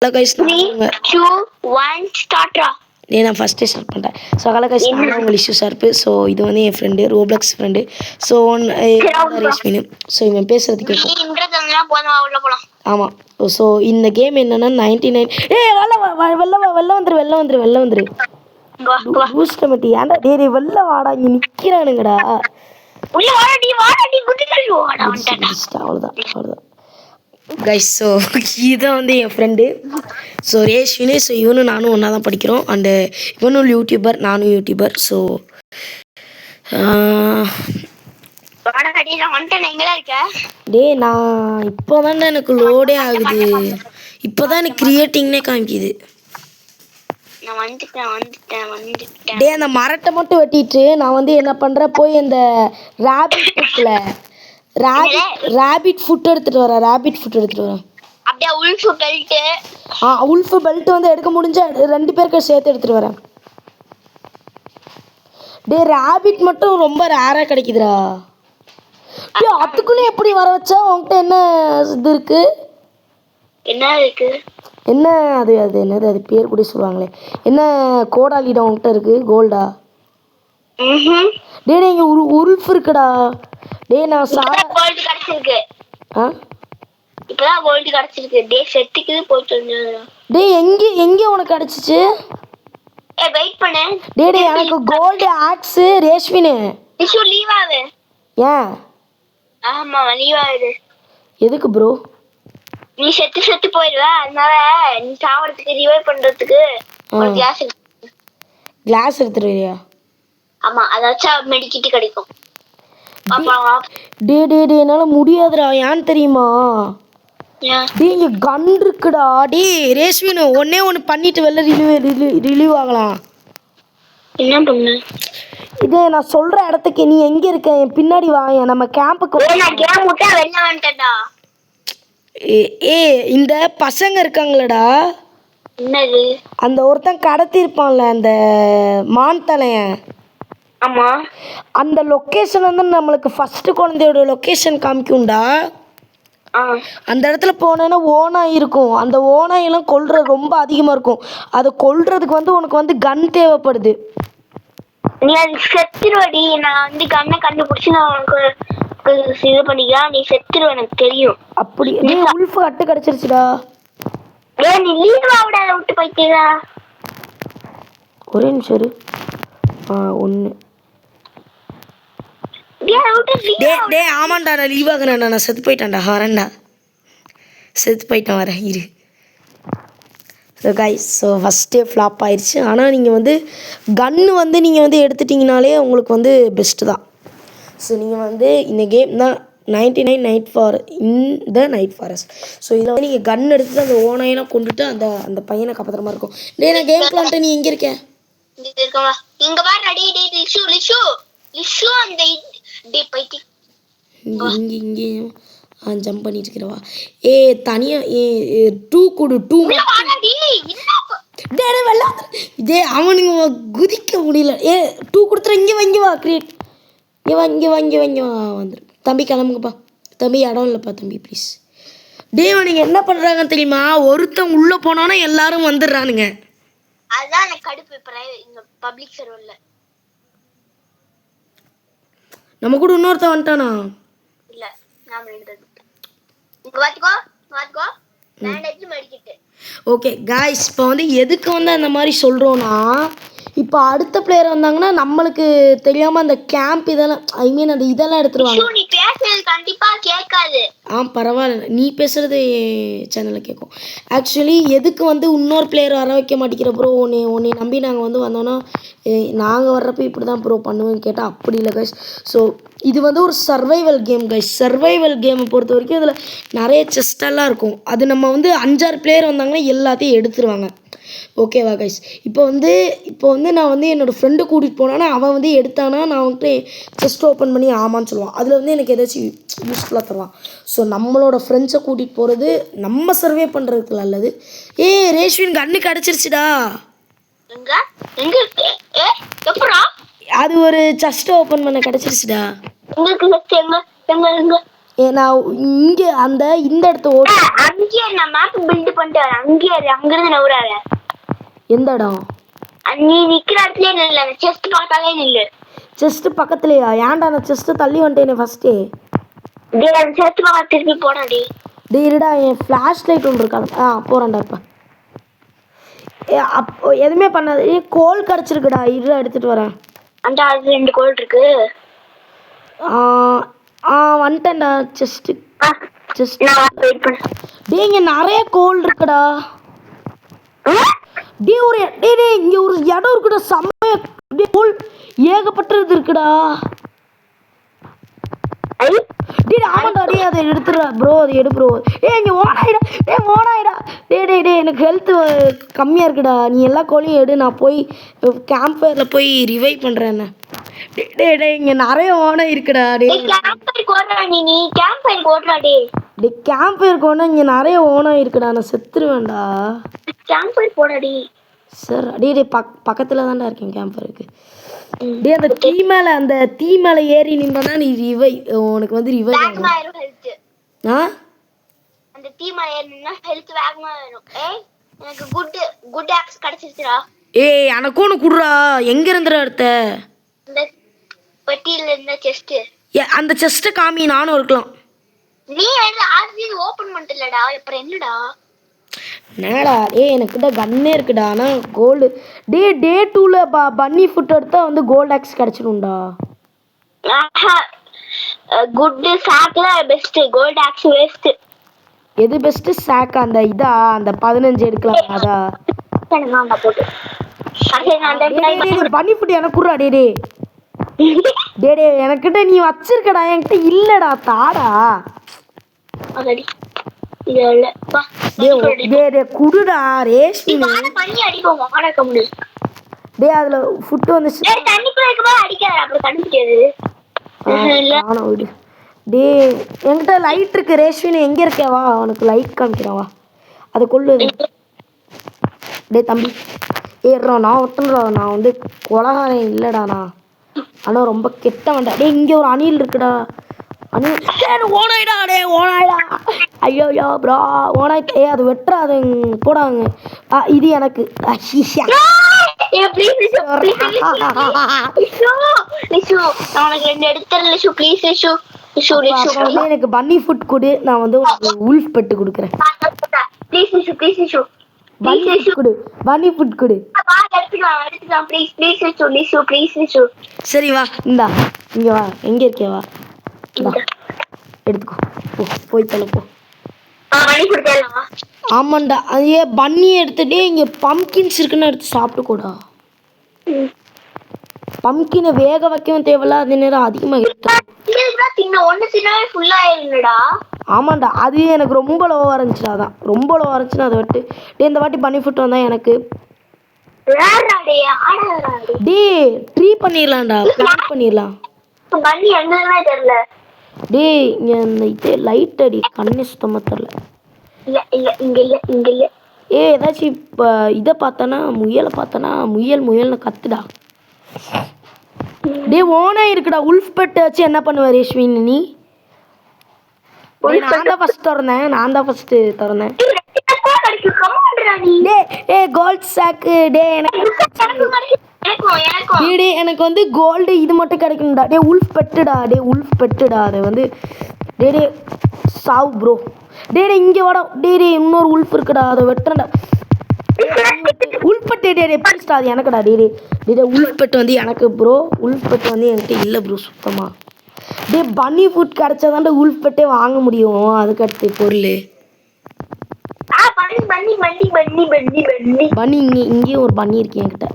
Hello guys, நான் ஃபஸ்ட்டே start பண்ணிட்டேன். ஸோ ஹலோ கைஸ், நான் உங்கள் இஷ்யூ ஷார்ப்பு. ஸோ இது வந்து என் friend, Roblox friend. So ரேஷ்மினு. So இவன் பேசுறது கேட்கும். ஆமாம். ஸோ இந்த கேம் என்னன்னா 99. வெளில வந்துரு பூஸ்ட் கமிட்டி. ஏன்டா டேய் வெளில வாடா, இங்கே நிற்கிறானுங்கடா. அவ்வளோதான் கைஸ். ஸோ இதுதான் வந்து என் ஃப்ரெண்டு. ஸோ ரேஷ்வினு. ஸோ இவனும் நானும் ஒன்றா தான் படிக்கிறோம். அண்டு இவனும் யூடியூபர், நானும் யூடியூபர். ஸோ டே நான் இப்போ தான்டா எனக்கு லோடே ஆகுது. இப்போ தான் எனக்கு கிரியேட்டிங்னே காமிக்குது. டே அந்த மரட்டை மட்டும் வெட்டிட்டு நான் வந்து என்ன பண்ணுறேன், போய் இந்த ரேபிட் ஃபுட்டில் ரேபிட் ஃபுட் எடுத்துகிட்டு வரேன். அப்படியே உல்ஃப் பெல்ட். உல்ஃப் பெல்ட் வந்து எடுக்க முடிஞ்ச 2 பேருக்கு சேர்த்து எடுத்துகிட்டு வரேன். டே ரேபிட் மட்டும் ரொம்ப ரேராக கிடைக்குதுடா. டே அதுக்குள்ளே எப்படி வர வச்சா? உன்கிட்ட என்ன இது இருக்கு? என்ன அது என்னது அது பேர் கூட சொல்லுவாங்களே, என்ன கோடாலிடா உன்கிட்ட இருக்கு? கோல்டா? டே இங்கே உல்ஃப் இருக்குடா. டே நான் கோல்ட் கிடைச்சிருக்கு. இப்பதான் கோல்ட் கிடைச்சிருக்கு. டே செட்டுக்கு போயிட்டு வந்தேன். டே எங்க உனக்கு கிடைச்சிச்சு? வெயிட் பண்ணு. டே எனக்கு கோல்ட் ஆக்ஸ் ரேஷ்மினு. இஷ்யூ லீவ் ஆகு. ஏன்? ஆமா லீவ் ஆகுது. எதுக்கு ப்ரோ? நீ செத்து போயிடுவ. அதனால நீ சாவறதுக்கு ரிவைவ் பண்றதுக்கு ஒரு கிளாஸ் எடுத்துட்டு வரியா? ஆமா, அத வச்சா மெடிக்கிட் கிடைக்கும். டே என்னால முடியாதுடா. ஏன் தெரியுமா? டே இங்க கன் இருக்குடா. டே ரேஷ்மினு ஒன்னே ஒன்று பண்ணிட்டு வெளில ரிலீவ் ஆகலாம். என்ன பண்ணு? இதே நான் சொல்ற இடத்துக்கு நீ எங்க இருக்க? என் பின்னாடி வா. நம்ம கேம்புக்கு. நான் கேம் விட்டா வெளில வந்துட்டேன்டா. இந்த பசங்க இருக்காங்களடா. என்னது? அந்த ஒருத்தன் கடத்தி இருப்பான்ல, அந்த மான் தலையன். ஆமா. அந்த லொக்கேஷன் வந்து நம்மளுக்கு ஃபர்ஸ்ட் குழந்தையோட லொக்கேஷன் காமிக்கும்டா. அந்த இடத்துல போனேன்னா ஓனாய் இருக்கும். அந்த ஓனாயெல்லாம் கொல்றது ரொம்ப அதிகமாக இருக்கும். அதை கொல்றதுக்கு வந்து உனக்கு வந்து கன் தேவைப்படுது. நீ அது செத்துருவடி. நான் வந்து கண்ணை கண்டுபிடிச்சி நான் உனக்கு இது பண்ணிக்கலாம். நீ செத்துருவ, எனக்கு தெரியும். அப்படி நீ உல்ஃப் அட்டு கிடச்சிருச்சுடா. நீ லீவ் ஆவிட விட்டு போயிட்டீங்களா? ஒரே நிமிஷம் இரு. 1 டே ஆமாண்டா, நான் லீவ் ஆகுறேன்டா. நான் செத்து போயிட்டேன்டா. வரேன்டா, செத்து போயிட்டேன். வரேன் இரு. ஸோ கைஸ், ஸோ ஃபஸ்ட்டே ஃப்ளாப் ஆயிடுச்சு. ஆனால் நீங்கள் வந்து கன்று வந்து நீங்கள் வந்து எடுத்துட்டிங்கனாலே உங்களுக்கு வந்து பெஸ்ட்டு தான். ஸோ நீங்கள் வந்து இந்த கேம் தான் 99 நைட் ஃபாரஸ்ட். ஸோ இதில் வந்து நீங்கள் கன் எடுத்துட்டு அந்த ஓனாயெல்லாம் கொண்டுட்டு அந்த பையனை காப்பாற்றுற மாதிரி இருக்கும். டே நான் கேம் பிளான்ட்டு நீ எங்கே இருக்கேன்? இங்க பாரு. ரெடி டே லிஷு அந்த டே பைத்தி இங்கே ஜம்ப் பண்ணிட்டு இருக்கிறவா. தனியா 2 கொடு. 2 இதே அவனுங்க குதிக்க முடியல. 2 கொடுத்துற. இங்கே வா கிரியேட். இங்கே வா வந்துரு. தம்பி கிளம்புங்கப்பா. தம்பி இடம் இல்லைப்பா தம்பி ப்ளீஸ். நீங்க என்ன பண்ணுறாங்கன்னு தெரியுமா? ஒருத்தன் உள்ளே போனோன்னா எல்லாரும் வந்துடுறானுங்க. அதான் எனக்கு கடுப்பு. இந்த பப்ளிக் சர்வர்ல நம்ம கூட இன்னொருத்தன் வந்துட்டானா? இல்ல, நாம ரெண்டு. இங்க வாத்துக்கோ மேனேஜ் மடிக்கிட்டு. ஓகே गाइस, இப்போ வந்து எதுக்கு வந்து அந்த மாதிரி சொல்கிறோன்னா, இப்போ அடுத்த பிளேயர் வந்தாங்கன்னா நம்மளுக்கு தெரியாமல் அந்த கேம்ப் இதெல்லாம் அந்த இதெல்லாம் எடுத்துருவாங்க. நீ பேசுறது கண்டிப்பா கேட்காது. பரவாயில்ல, நீ பேசுறது சேனலில் கேட்கும். ஆக்சுவலி எதுக்கு வந்து இன்னொரு பிளேயர் வர வைக்க மாட்டேங்கிற ப்ரோ? உன்னை நம்பி நாங்கள் வந்து வந்தோன்னா நாங்கள் வர்றப்போ இப்படி தான் ப்ரோ பண்ணுவேன்னு கேட்டால் அப்படி இல்லை கைஸ். ஸோ இது வந்து ஒரு சர்வைவல் கேம் கைஸ். சர்வைவல் கேமை பொறுத்த வரைக்கும் இதில் நிறைய செஸ்டெல்லாம் இருக்கும். அது நம்ம வந்து 5-6 பிளேயர் வந்தாங்கன்னா எல்லாத்தையும் எடுத்துருவாங்க. ஓகேவா கைஸ்? இப்போ வந்து நான் வந்து என்னோடய ஃப்ரெண்டு கூட்டிகிட்டு போனான்னா அவன் வந்து எடுத்தானா நான் வந்துட்டு செஸ்ட் ஓப்பன் பண்ணி ஆமான்னு சொல்லுவான். அதில் வந்து எனக்கு ஏதாச்சும் யூஸ்ஃபுல்லாக தருவான். ஸோ நம்மளோட ஃப்ரெண்ட்ஸை கூட்டிகிட்டு போகிறது நம்ம சர்வே பண்ணுறதுக்கு நல்லது. ரேஷ்வின் கண்ணு கிடச்சிருச்சுடா. அது ஒரு செஸ்ட் ஓப்பன் பண்ண கிடச்சிருச்சுடா. நான் இங்கே இந்த இடத்த அங்கேயே நான் மேப் பில்ட் பண்ணிட்டு வரேன். அங்கேயே அங்கிருந்து நவுறாத. எந்த இடம்? நீ நிக்கிற இடத்துலயே நில்லு. அந்த செஸ்ட் பார்த்தாலே நில்லு. செஸ்ட் பக்கத்துலயா? ஏன்டா நான் செஸ்ட் தள்ளி வந்துட்டேனே ஃபர்ஸ்டே. டேய் அந்த செஸ்ட் பக்கம் திருப்பி போடாடி. டேய் இருடா, என் ஃப்ளாஷ் லைட் ஒன்று இருக்கா? போறேன்டா இப்ப. அப்போ எதுவுமே பண்ணாது. கோல் கிடச்சிருக்குடா, இருடா எடுத்துட்டு வரேன். அந்த அது 2 கோல் இருக்கு. வந்துட்டேன்டா. செஸ்ட் நான் வெயிட் பண்ணு. டேய் இங்க நிறைய கோல் இருக்குடா. டேய் இங்க ஒரு இடம் இருக்குடா, செம்மையா கோல் ஏகப்பட்டது இருக்குடா. டேய் ஆமாடா, டேய் அதை எடுத்துடுறா ப்ரோ, அதை எடு ப்ரோ. இங்க ஓனாயிடா. டேய் எனக்கு ஹெல்த் கம்மியாக இருக்குடா. நீ எல்லா கோலையும் எடு, நான் போய் கேம்ப் ஃபயரில் போய் ரிவைவ் பண்ணுறேன். டேய் இங்கே நிறைய ஓனை இருக்குடா. டேய் கேம்ப் ஃபயருக்கு ஓனா இங்கே நிறைய ஓனா இருக்குடா. நான் செத்துருவேன்டா. கேம்ப் ஃபயர் போடாடி. சார் டேய் பக்கத்தில் தான்டா இருக்கேன் கேம்ப் ஃபயருக்கு. டேய் அந்த தீ மேலே ஏறி நின்றனா நீ உனக்கு வந்து ரிவைவ் ஆகும். அந்த தீ மேலே ஏறி நின்னா ஹெல்த் வேகமா வரும். எனக்கு குட் ஆக்ஸ் கிடைச்சிருச்சுடா. எனக்கு ஒன்று குடுறா. எங்க இருந்துடா எடுத்த? இந்த பெட்டியில இருந்த செஸ்ட். அந்த செஸ்ட்டை காமி, நானும் இருக்கலாம். நீ ஆல்ரெடி ஓபன் பண்ணிட்டலடா, அப்புறம் என்னடா? என்னடா எனக்கிட்ட கன்னே இருக்குடா. ஆனால் கோல்டு டே 2ல பன்னி ஃபுட் எடுத்தா வந்து கோல்டு ஆக்ஸ் கிடச்சிடும்டா. குட் சாக்ல பெஸ்ட், கோல்டு ஆக்ஸ் வேஸ்ட். எது பெஸ்ட்? சாக் அந்த 15 எடுக்கலாம். அதா போட்டு பன்னி ஃபுட் எனக்கு குடுறா. டே எனக்கிட்ட நீ வச்சிருக்கடா, என்கிட்ட இல்லடா, தாடா. குடுடா ரேஷ்மி. டேய் அதுல ஃபுட் வந்துச்சு. டேய் என்கிட்ட லைட் இருக்கு ரேஷ்மி, எங்க இருக்கேவா? உனக்கு லைட் காமிக்கிறவா, அதை கொள்ளு. டேய் தம்பி ஏறா, நான் ஒட்டுறா. நான் வந்து கொலகாரன் இல்லடா நான், ஆனா ரொம்ப கெட்டவன்டா. டேய் இங்க ஒரு அணில் இருக்குடா. ஓனாயிடா. ஐயோ ப்ரோ ஓனாய். அது வெட்டுறா, அது போடாங்க. இது எனக்கு. எனக்கு பன்னி ஃபுட் கொடு, நான் வந்து உல்ஃப் பெட்டு கொடுக்குறேன். பன்னி ஃபுட் கொடு. சரி வா, இந்தா இங்க வா. எங்க இருக்கே வா, எடுத்துக்கோ. போய் தலை போ. ஆமாண்டா. அதே பன்னி எடுத்துட்டே இங்க பம்கின்ஸ் இருக்குன்னு எடுத்து சாப்பிட்டுக்கூடா. பம்கினை வேக வைக்கவும் தேவையில்ல, அதே நேரம் அதிகமாக. ஆமாண்டா, அது எனக்கு ரொம்ப லோவாக இருந்துச்சு. அதான் ரொம்ப லோவாக இருந்துச்சுன்னா அதை விட்டு இந்த வாட்டி பன்னி ஃபுட் வந்தா எனக்கு. ட்ரீ பண்ணிடலாம்டா, பிளான் பண்ணிடலாம். டேய் இங்க இந்த இது லைட் அடி, கண்ணே சுத்தமா தெரியல. ஏதாச்சும் இப்போ இதை பார்த்தனா, முயலை பார்த்தனா, முயல்னு கத்துடா. டேய் ஓனா இருக்குடா. உல்ஃப் பெட் வச்சு என்ன பண்ணுவ ரேஷ்மின் நீ? நான் தான் ஃபர்ஸ்ட் திறந்தேன். டேய் கோல்ட் சாக்கு. எனக்கு வந்து கோல்டு இது மட்டும் கிடைக்கணும்டா. உல்ஃப் பெட்டுடா. அதை வந்து டே சாவு ப்ரோ. இங்கே வாடா. இன்னொரு உல்ஃப் இருக்குடா, அதை வெட்டுறேன்டா. உல்ஃப் பெட்டு எப்படிடா? அது எனக்குடா. உல்ஃப் பெட்டு வந்து எனக்கு ப்ரோ. உல்ஃப் பெட்டு வந்து என்கிட்ட இல்லை ப்ரோ சுத்தமாக. பன்னி ஃபுட் கிடைச்சாதான்டா உல்ஃப் பெட்டே வாங்க முடியும். அதுக்கு அடுத்து பொருள் பன்னி. இங்கேயும் ஒரு பன்னி இருக்கு என்கிட்ட.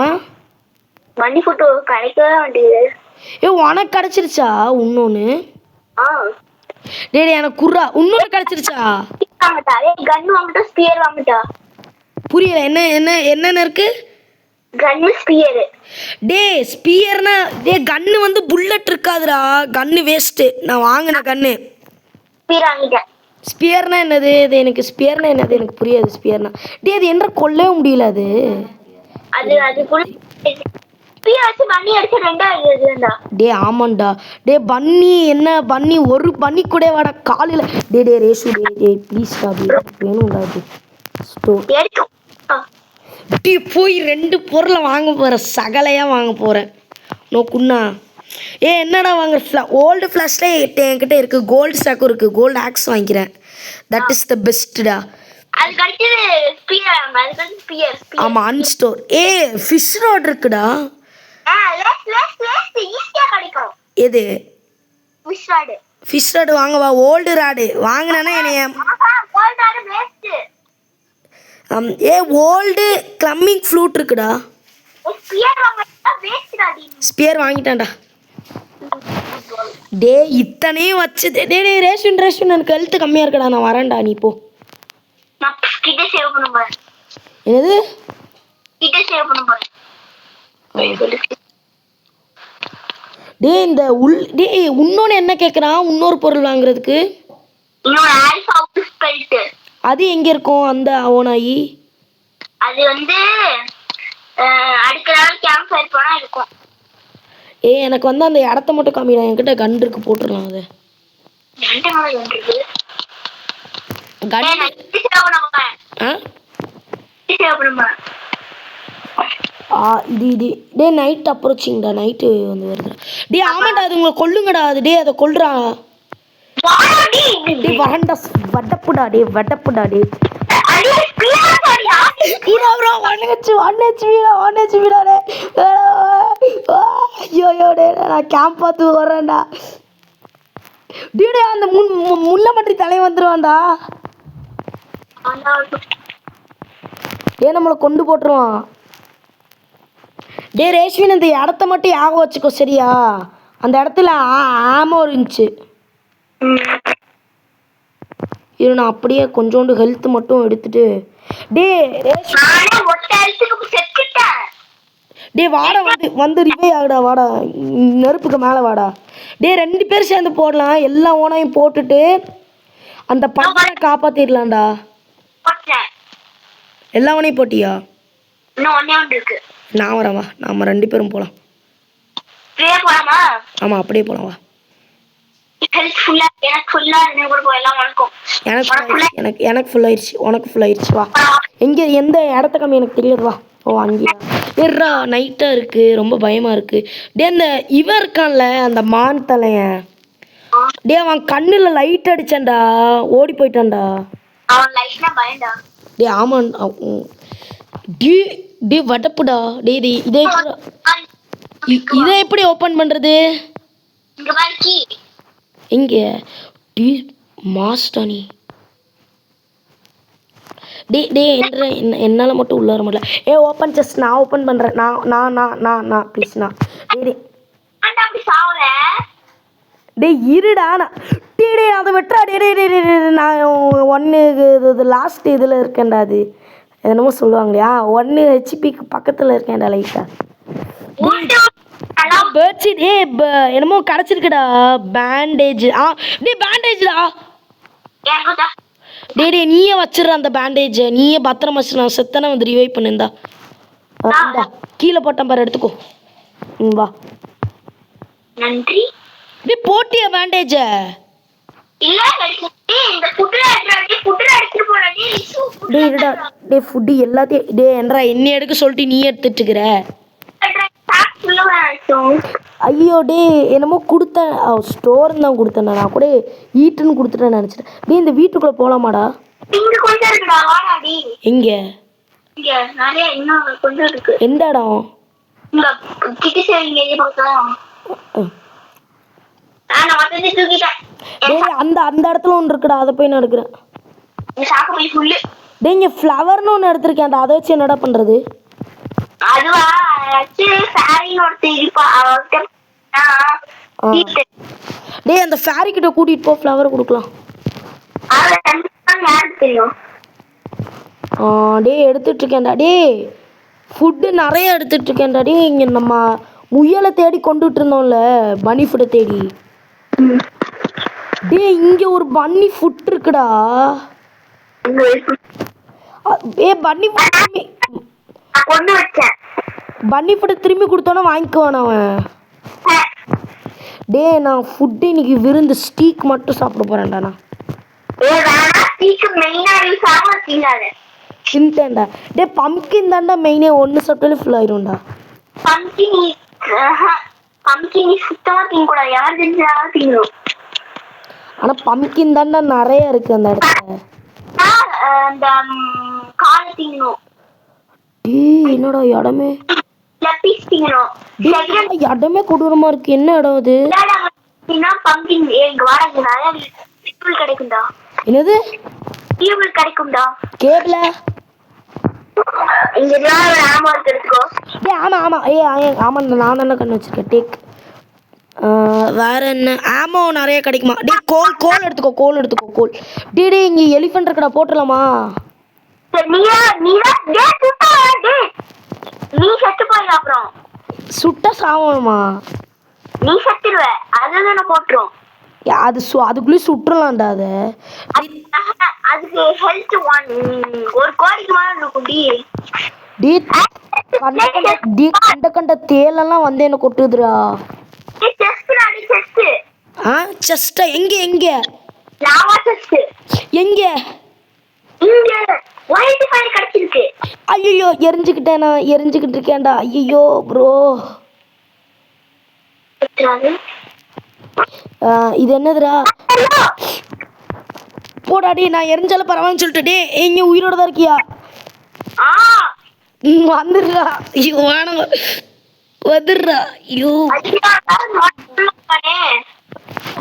ஏன் பன்னி ஃபுட் கிடைக்கவே மாட்டேங்குது? உனக்கு கிடைச்சிருச்சா இன்னொன்னு? எனக்கு குர்ரா, இன்னொன்னு கிடைச்சிருச்சா? கன் வாங்கிட்டா, ஸ்பியர் வாங்கிட்டா. புரியல, என்னென்ன இருக்கு? கன்னு ஸ்பியர். ஸ்பியர்னா கன்னு வந்து புல்லட் இருக்காதுடா. கன்னு வேஸ்ட். நான் வாங்கின கன்னு ஸ்பியர் வாங்கிட்டேன். ஸ்பியர்னா என்னது? இது எனக்கு ஸ்பியர்னா என்னது எனக்கு புரியாது. ஸ்பியர்னா அது என்ன கொல்லவே முடியல. அது ஸ்பியர் வச்சு பண்ணி அடிச்சு ரெண்டாவது இதுடா. டே ஆமாண்டா. டே பன்னி என்ன பன்னி ஒரு பன்னி கூட வாடா காலையில். டே ரேஷு டே ப்ளீஸ்டா டே வேணும்டா அது ஸ்டோர். எடுக்கும். டே போய் 2 பொருளை வாங்க போகிறேன், சகலையாக வாங்க போகிறேன். நோக்குண்ணா என்னடா வாங்குற? ஓல்டு ஃப்ளாஷ்ல என்கிட்ட இருக்குது, கோல்டு ஸ்டாக்கும் இருக்குது, கோல்டு ஆக்ஸ் வாங்கிக்கிறேன். தட் இஸ் த பெஸ்ட்டுடா. அதுக்கு அடுத்தது ஸ்பியர், அதுக்கு அடுத்து ஸ்பியர். ஆமாம் அன்ஸ்டோர். ஃபிஷ் ரோட் இருக்குடா. ஈஸியா கிடைக்கும். எது? Fish rod. ஃபிஷ் ராடு வாங்கவா? ஓல்டு ராடு வாங்கினேன்னா என்னைய gold rod waste. Old climbing flute இருக்குடா. ஸ்பியர் வாங்குறதா வேஸ்ட்டா டி. ஸ்பியர் வாங்கிட்டேன்டா. டே இத்தனையும் வச்சு டே ரேஷன் எனக்கு ஹெல்த் கம்மியாக இருக்குடா, நான் வரேன்டா, நீ போ. நான் கிட்ட சேவ் பண்ண போறேன். என்னது? கிட்ட சேவ் பண்ண போறேன். டே இந்த டே இன்னொன்று என்ன கேட்குறான், இன்னொரு பொருள் வாங்குறதுக்கு. இன்னொரு ஆல்ஃபா ஸ்பெல்ட். அது எங்கே இருக்கும் அந்த ஓனாயி? அது வந்து அடுத்த நாள் கேம்ப் ஃபயர் போனா இருக்கும். எனக்கு வந்து அந்த இடத்த மட்டும் காமிடா, என்கிட்ட கன் இருக்கு, போட்டுடலாம் அதை. இது டே நைட் அப்ரோச்சிங்டா, நைட்டு வந்து வருது. டே ஆமாண்டா, அது உங்களை கொல்லுங்கடா, அது டே அதை கொல்றா. டே வரண்டா வடப்புடா, டே வடப்புடா. டே நான் கேம்ப் பார்த்து வர்றேன்டா. டே அந்த முல்லை மட்டி தலை வந்துருவான்டா. நம்மளை கொண்டு போட்டுருவான். டே ரேஷ்மின் இந்த இடத்த மட்டும் யாக வச்சுக்கோ சரியா? அந்த இடத்துல ஆமோ இருந்துச்சு. இரு நான் அப்படியே கொஞ்சோண்டு ஹெல்த் மட்டும் எடுத்துட்டு. டே டே வாடா வந்து ரிவே ஆகுடா, வாடா நெருப்புக்கு மேலே வாடா. டே 2 பேர் சேர்ந்து போடலாம், எல்லா ஓனையும் போட்டுட்டு அந்த பையனை காப்பாத்திடலாம்டா. எல்லா ஓனையும் போட்டியா? நான் வரேன் வா, நாம 2 பேரும் போகலாம். ஆமாம் அப்படியே போகலாம் வா. எனக்கு ஃபுல் ஆயிடுச்சு, உனக்கு ஃபுல் ஆயிடுச்சு வா. எங்கே எந்த இடத்த கம்மி எனக்கு தெரியாது வா. ஓ அங்கேயா? ஏறா நைட்டாக இருக்குது, ரொம்ப பயமாக இருக்குது. டே அந்த இவன் இருக்கான்ல அந்த மான் தலையன், டே அவன் கண்ணில் லைட் அடிச்சான்டா, ஓடி போயிட்டான்டா. டே ஆமான் டே வடப்புடா. டே இதை எப்படி ஓப்பன் பண்ணுறது? எங்கே? டீ மாஸ்டானி. டே என்னால் மட்டும் உள்ள வர முடியல. ஓப்பன் செஸ்ட் நான் ஓப்பன் பண்ணுறேன். நான் ப்ளீஸ் நான். டே இருடா டே அதை வெட்டுறா. டே நான் 1 லாஸ்ட் இதில் இருக்கேன்டா. அது என்னமோ சொல்லுவாங்களையா 1 ஹெச்பிக்கு பக்கத்தில் இருக்கேன்டா லைட்டாக. பெட்ஷீட் என்னமோ கிடச்சிருக்குடா, பேண்டேஜ். டே பேண்டேஜ்டா. டே நீயே வச்சிடுற அந்த பேண்டேஜை, நீயே பத்திரம் வச்சு. நான் செத்தனை வந்து ரிவைவ் பண்ணிருந்தா கீழே போட்டேன் பாரு, எடுத்துக்கோ. வா நன்றி. டே போட்டியா பேண்டேஜ? டே இருடா. டே ஃபுட்டு எல்லாத்தையும் டே என்றா என்ன எடுக்க சொல்லிட்டு நீ எடுத்துட்டு இருக்கிற. ஐயோ டே என்னமோ கொடுத்தேன், ஸ்டோர் தான் கொடுத்தேன். நான் கூட ஈட்டுன்னு கொடுத்துட்டேன்னு நினச்சிட்டேன். டே இந்த வீட்டுக்குள்ளே போகலாமாடா? எங்க? எந்த இடம்? அந்த இடத்துல ஒன்று இருக்குடா, அதை போய் நான் எடுக்கிறேன். டே இங்கே ஃப்ளவர்னு ஒன்று எடுத்திருக்கேன்டா, அதை வச்சு என்னடா பண்ணுறது? டே அந்த ஃபேரி கிட்ட கூட்டிட்டு போ, ஃப்ளவர் கொடுக்கலாம். டே எடுத்துட்டு இருக்கேன்டா. டே ஃபுட்டு நிறைய எடுத்துட்டு இருக்கேன்டா. டே இங்கே நம்ம முயலை தேடி கொண்டுட்டு இருந்தோம்ல, பனி ஃபுட்டை தேடி. டே இங்கே ஒரு பன்னி ஃபுட் இருக்குடா. பன்னி ஃபுட் பன்னி ஃபுட்டு திரும்பி கொடுத்தோன்னா வாங்கிக்குவான் அவன். டே நான் ஃபுட்டு இன்னைக்கு விருந்து ஸ்டீக் மட்டும் சாப்பிட போகிறேன்டா நான். சின்டேன்டா. டே பம்கின் தாண்டா மெயினே, ஒன்று சாப்பிட்டாலே ஃபுல் ஆயிரும்டா. ஆனால் பம்கின் தாண்டா நிறைய இருக்கு அந்த இடத்துல. என்னடா இடமே இடமே கொடூரமா இருக்கு. என்ன இடம் அது? என்னது கேப்ல? ஆமா ஆமா ஆமா நான் தானே கண்ணு வச்சிருக்கேன். டேக் வேற என்ன ஆமோ நிறைய கிடைக்குமா? டே கோல் எடுத்துக்கோ, கோல் எடுத்துக்கோ, கோல். டே இங்க எலிஃபென்ட் இருக்கடா, போட்டுடலாமா? சுட்ட சாவணுமா? நீ செத்துருவ, அதுதானே போட்டுரும். அது அதுக்குள்ளே சுட்டுறலாம்டா. அதுக்கு ஹெல்த் ஒரு கோடிக்கு மேல இருக்கும். கண்ட தேலெல்லாம் வந்து என்ன கொட்டுதுடா. செஸ்டா? எங்க எங்க லாவா செஸ்ட் எங்க? இங்க வைல்ட் ஃபயர் கிடைச்சிருக்கு. ஐயோ எரிஞ்சுக்கிட்டேன், நான் எரிஞ்சுக்கிட்டு இருக்கேன்டா. ஐயோ ப்ரோ, இது என்னதுடா? போடாடி, நான் எரிஞ்சாலும் பரவாயில்லன்னு சொல்லிட்டு. டே எங்க உயிரோட தான் இருக்கியா? வந்துடுறா. ஐயோ வேணாம், வந்துடுறா. ஐயோ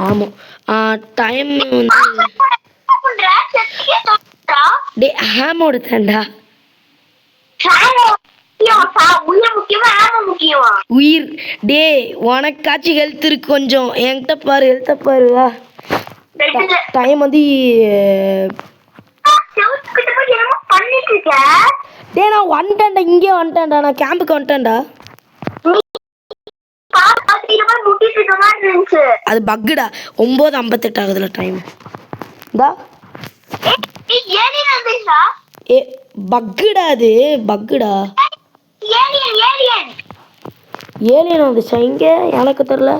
ஆமா டைம் வந்து டே ஹேமோட தாண்டா. உயிர் டே உனக்காச்சு ஹெல்த் இருக்கு கொஞ்சம், என்கிட்ட பாரு ஹெல்த்த பாரு. டைம் வந்து டே நான் வந்துட்டேன்டா, இங்கே வந்துட்டேன்டா, நான் கேம்புக்கு வந்துட்டேன்டா. அது பக்குடா. 9:58 ஆகுதுல டைம். இந்தா ஏ பக்குடா, அது பக்குடா. ஏலியன் வந்துச்சா இங்க? எனக்கு தெரியல.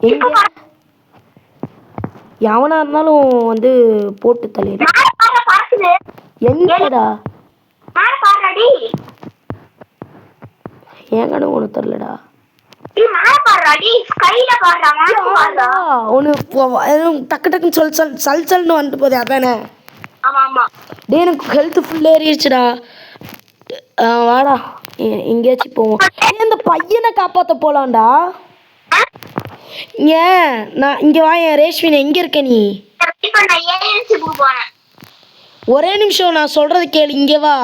எங்க எவனா இருந்தாலும் வந்து போட்டு தள்ளிடு. எங்கடா? ஏங்கன்னு ஒன்று தெரியலடா. ஒன்று டக்கு டக்குன்னு சல்னு வந்துட்டு போதே, அதானே? டே எனக்கு ஹெல்த் ஃபுல் ஏறிடுச்சுடா. வாடா எங்கேயாச்சும் போவோம். இந்த பையனை காப்பாற்ற போலாம்டா. ஏன் நான் இங்கே வா. என் ரேஷ்மின் எங்கே இருக்க நீ? ஒரே நிமிஷம், நான் சொல்றது கேளு, இங்கே வா.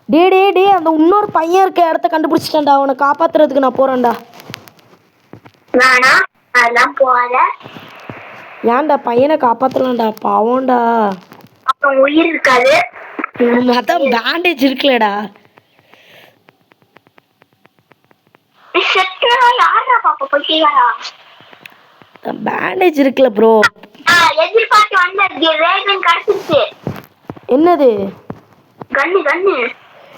டே டே டே அந்த இன்னொரு பையன் இருக்க இடத்த கண்டுபிடிச்சிட்டேன்டா. அவனை காப்பாத்துறதுக்கு நான் போறேன்டா. ஏன்டா பையனை காப்பாத்தலாம்டா, பாவம்டா. உயிர் இருக்காது, அதான் பேண்டேஜ் இருக்குல்லடா. பேண்டேஜ் இருக்குல்ல ப்ரோ. எதிர்பார்த்து வந்த ரேகன் கிடைச்சிருச்சு. என்னது? கன்னு.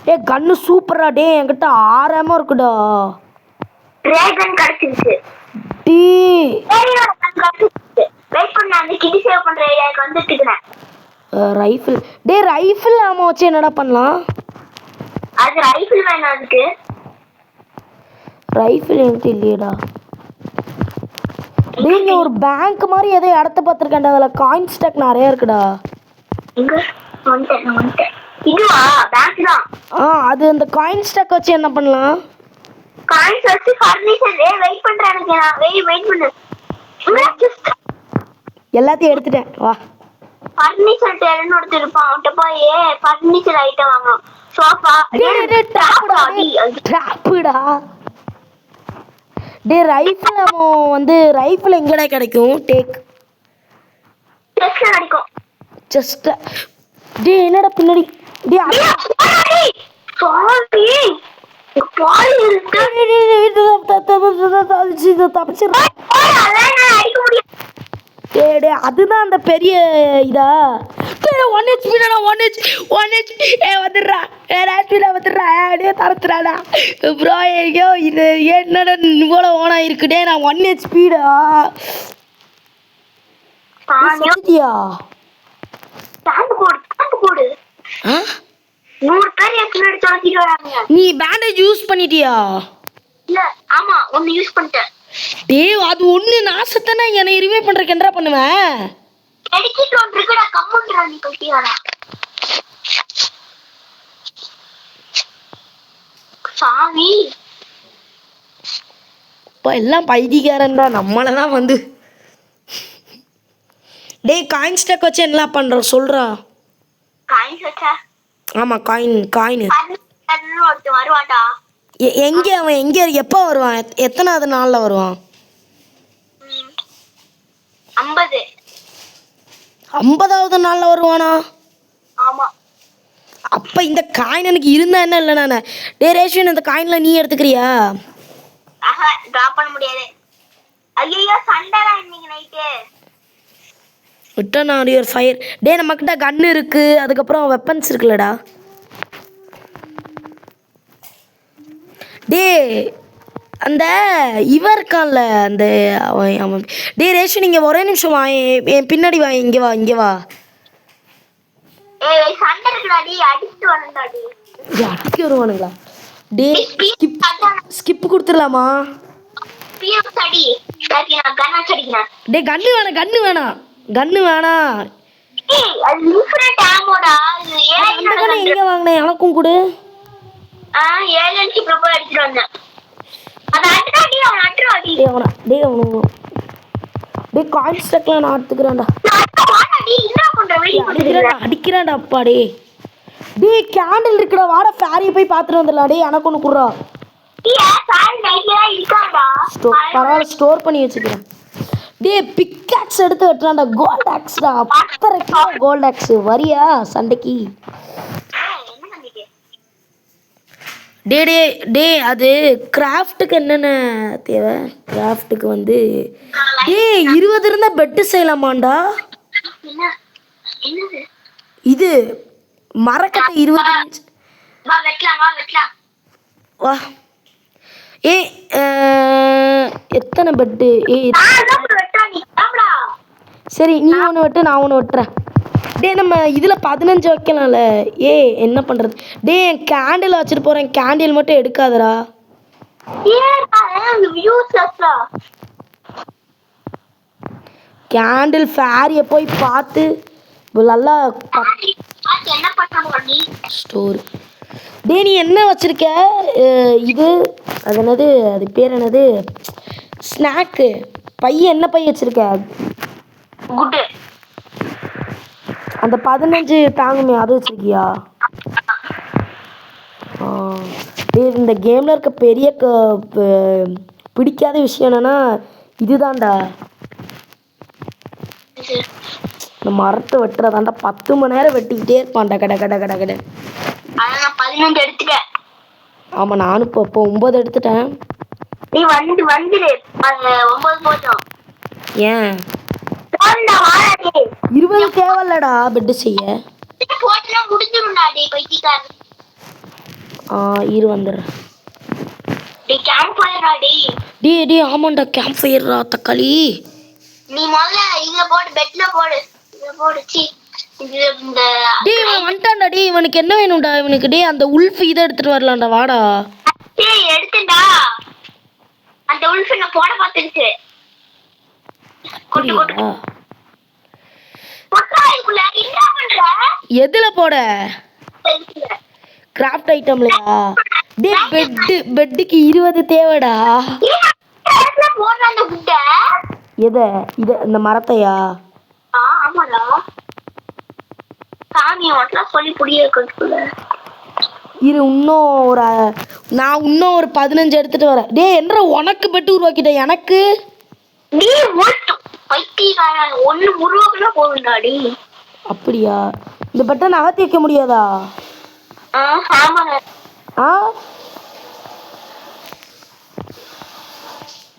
ஏ கன்னு சூப்பரா. டே என்கிட்ட 6 ammo இருக்குடா. ரேகன் கிடைச்சிருச்சு. டீ வெயிட் பண்ணு, அந்த கிடி சேவ் பண்ற ஏரியாக்கு வந்துட்டு இருக்கேன். ரைஃபிள். டே ரைஃபிள் ஆமா வச்சு என்னடா பண்ணலாம்? அது ரைஃபிள் வேணும். அதுக்கு ரைஃபிள் என்கிட்ட இல்லையடா. நீங்க ஒரு பேங்க் மாதிரி ஏதோ இடத்த பார்த்துருக்கேன்டா. அதில் காயின் ஸ்டாக் நிறைய இருக்குடா. எங்க வந்துட்டேன். இதுவா பேங்க் தான்? அது அந்த காயின் ஸ்டாக் வச்சு என்ன பண்ணலாம்? காயின்ஸ் வச்சு ஃபர்னிச்சர். வெயிட் பண்றேன், எனக்கு நான் வெயிட் பண்ணு. எல்லாத்தையும் எடுத்துட்டேன், வா. ஃபர்னிச்சர் டேரன் ஒருத்தர் இருப்பான், அவன்கிட்ட போய் ஃபர்னிச்சர் ஐட்டம் வாங்கணும். சோஃபா. ட்ராப்புடா. டே ரைஃபிள் நம்ம வந்து ரைஃபிள் எங்கடா கிடைக்கும்? டேக் செஸ்ட்ல கிடைக்கும். ஜஸ்ட் டே என்னடா பின்னாடி? டே பெரிய இதா 1 HP 1 HP வந்துடுறா ராஷ்மிலா வந்துடுறா அப்படியே தரத்துறாடா ப்ரோ ஐயோ இது என்னடா இவ்வளோ ஓனா இருக்குடே நான் 1 HPடா சத்தியா நீ பேண்டேஜ் யூஸ் பண்ணிட்டியா இல்ல ஆமா ஒன்னு யூஸ் பண்ணிட்டேன் டேய் அது ஒண்ணு நாசத்தனா என்ன ரிவைவ் பண்றதுக்கு என்னடா பண்ணுவேன் எடிக்கிட் ஒன்று இருக்குடா கம்முன்றா நீ பத்தியாடா சாமி இப்போ எல்லாம் பைத்தியக்காரன் தான் நம்மள தான் வந்து டேய் காயின் ஸ்டாக் வச்சு என்ன பண்றோம் சொல்றா காயின் வச்சா ஆமா காயின் ஒருத்தன் வருவான்டா எங்க அவன் எங்க எப்போ வருவான் எத்தனாவது நாள்ல வருவான் 50வது நாள்ல வருவானா ஆமா அப்ப இந்த காயின் எனக்கு இருந்தா என்ன இல்லை நானே டே ரேஷ்வன் இந்த காயின்ல நீ எடுத்துக்கிறியா டிராப் பண்ண முடியாது ஐயோ சண்டைடா இன்னைக்கு night return on your fire day நம்மக்கிட்ட கன் இருக்கு அதுக்கப்புறம் வெப்பன்ஸ் இருக்குல்லடா டே அந்த இவன் இருக்கான்ல அந்த அவன் டே ரேஷன் இங்கே ஒரே நிமிஷம் வா என் பின்னாடி வா இங்கே வா ஏய் சண்டை இருக்குடா டி அடிச்சு வரண்டாடி அடிக்க வருவானுங்களா டே ஸ்கிப் கொடுத்துடலாமா பிஎஸ் அடி நான் கன் அடிக்கிறேன் டே கன்னு வேணாம் ஏய் அது இன்ஃபினிட் ஆமோடா இது ஏன் எங்க வாங்குனேன் எனக்கும் கொடு 7 இன்ச் ப்ரோபர் அடிச்சிட்டு வந்தேன் அது அட்ராடி அவன் அட்ராடி டேய் காயின் ஸ்டாக்லாம் நான் எடுத்துக்கறேன்டா வாடாடி என்ன பண்ற வெடி அடிக்கறேன்டா அப்பா டேய் கேண்டில் இருக்குடா வாடா ஃபேரியை போய் பார்த்துட்டு வந்துடலாம் டேய் எனக்கு ஒன்று குடுறா ஃபேரி நைட்ல இருக்காடா பரவாயில்ல ஸ்டோர் பண்ணி வச்சுக்கிறேன் டேய் பிக்காக்ஸ் எடுத்து வெட்டுறான்டா கோல்ட் ஆக்ஸ்டா 10 கோல்ட் ஆக்ஸ் வரியா சண்டைக்கு டே அது கிராஃப்ட்டுக்கு என்னென்ன தேவை கிராஃப்ட்டுக்கு வந்து டே 20 இருந்தால் பெட்டு செய்யலாமாண்டா இது மரக்கட்டை 20 வா ஏ எத்தனை பெட்டு சரி நீ ஒன்று வெட்டு நான் ஒன்று வெட்டுறேன் டே நம்ம இதில் 15 வைக்கலாம்ல என்ன பண்ணுறது டே என் கேண்டில் வச்சுட்டு போகிறேன் கேண்டில் மட்டும் எடுக்காதடா கேண்டில் ஃபேரியை போய் பார்த்து நல்லா ஸ்டோர் டே நீ என்ன வச்சுருக்க இது அது என்னது அது பேர் என்னது ஸ்நாக்கு பையன் என்ன பை வச்சுருக்க அந்த 15 தாங்குமே அது வச்சிருக்கியா இந்த கேமில் இருக்க பெரிய பிடிக்காத விஷயம் என்னன்னா இதுதான்டா இந்த மரத்தை வெட்டுறதாண்டா 10 மணி நேரம் வெட்டிக்கிட்டே இருப்பான்டா கடை ஆமாம் நானும் இப்போ 9 எடுத்துட்டேன் நீ வந்துடு 9 போதும் ஏன் 20 தேவையில்லடா பெட்டு செய்ய இரு வந்துடுறேன் டே ஆமாண்டா கேம்ப் ஃபயர்ரா தக்காளி நீ முதல்ல இதுல போடு பெட்ல போடு டே இவன் வந்துட்டான்டா டே இவனுக்கு என்ன வேணும்டா இவனுக்கு டே அந்த உல்ஃப் இதை எடுத்துட்டு வரலாம்டா வாடா எடுத்துடா அந்த உல்ஃப் நான் போட பார்த்துருச்சு எதுல போட கிராஃப்ட் ஐட்டம்லயா டே பெட்டுக்கு 20 தேவைடா எதை இத இந்த மரத்தையா ஆமாடா சாமி மட்டும் சொல்லி புரிய வைக்கிறதுக்குள்ள இரு நான் இன்னும் ஒரு 15 எடுத்துட்டு வரேன் டே என்ன உனக்கு பெட்டு உருவாக்கிட்டேன் எனக்கு நீ பைத்தியக்காரன் ஒண்ணு உருவாக்குனா போகும்டாடி அப்படியா இந்த பெட்டை நகர்த்தி வைக்க முடியாதா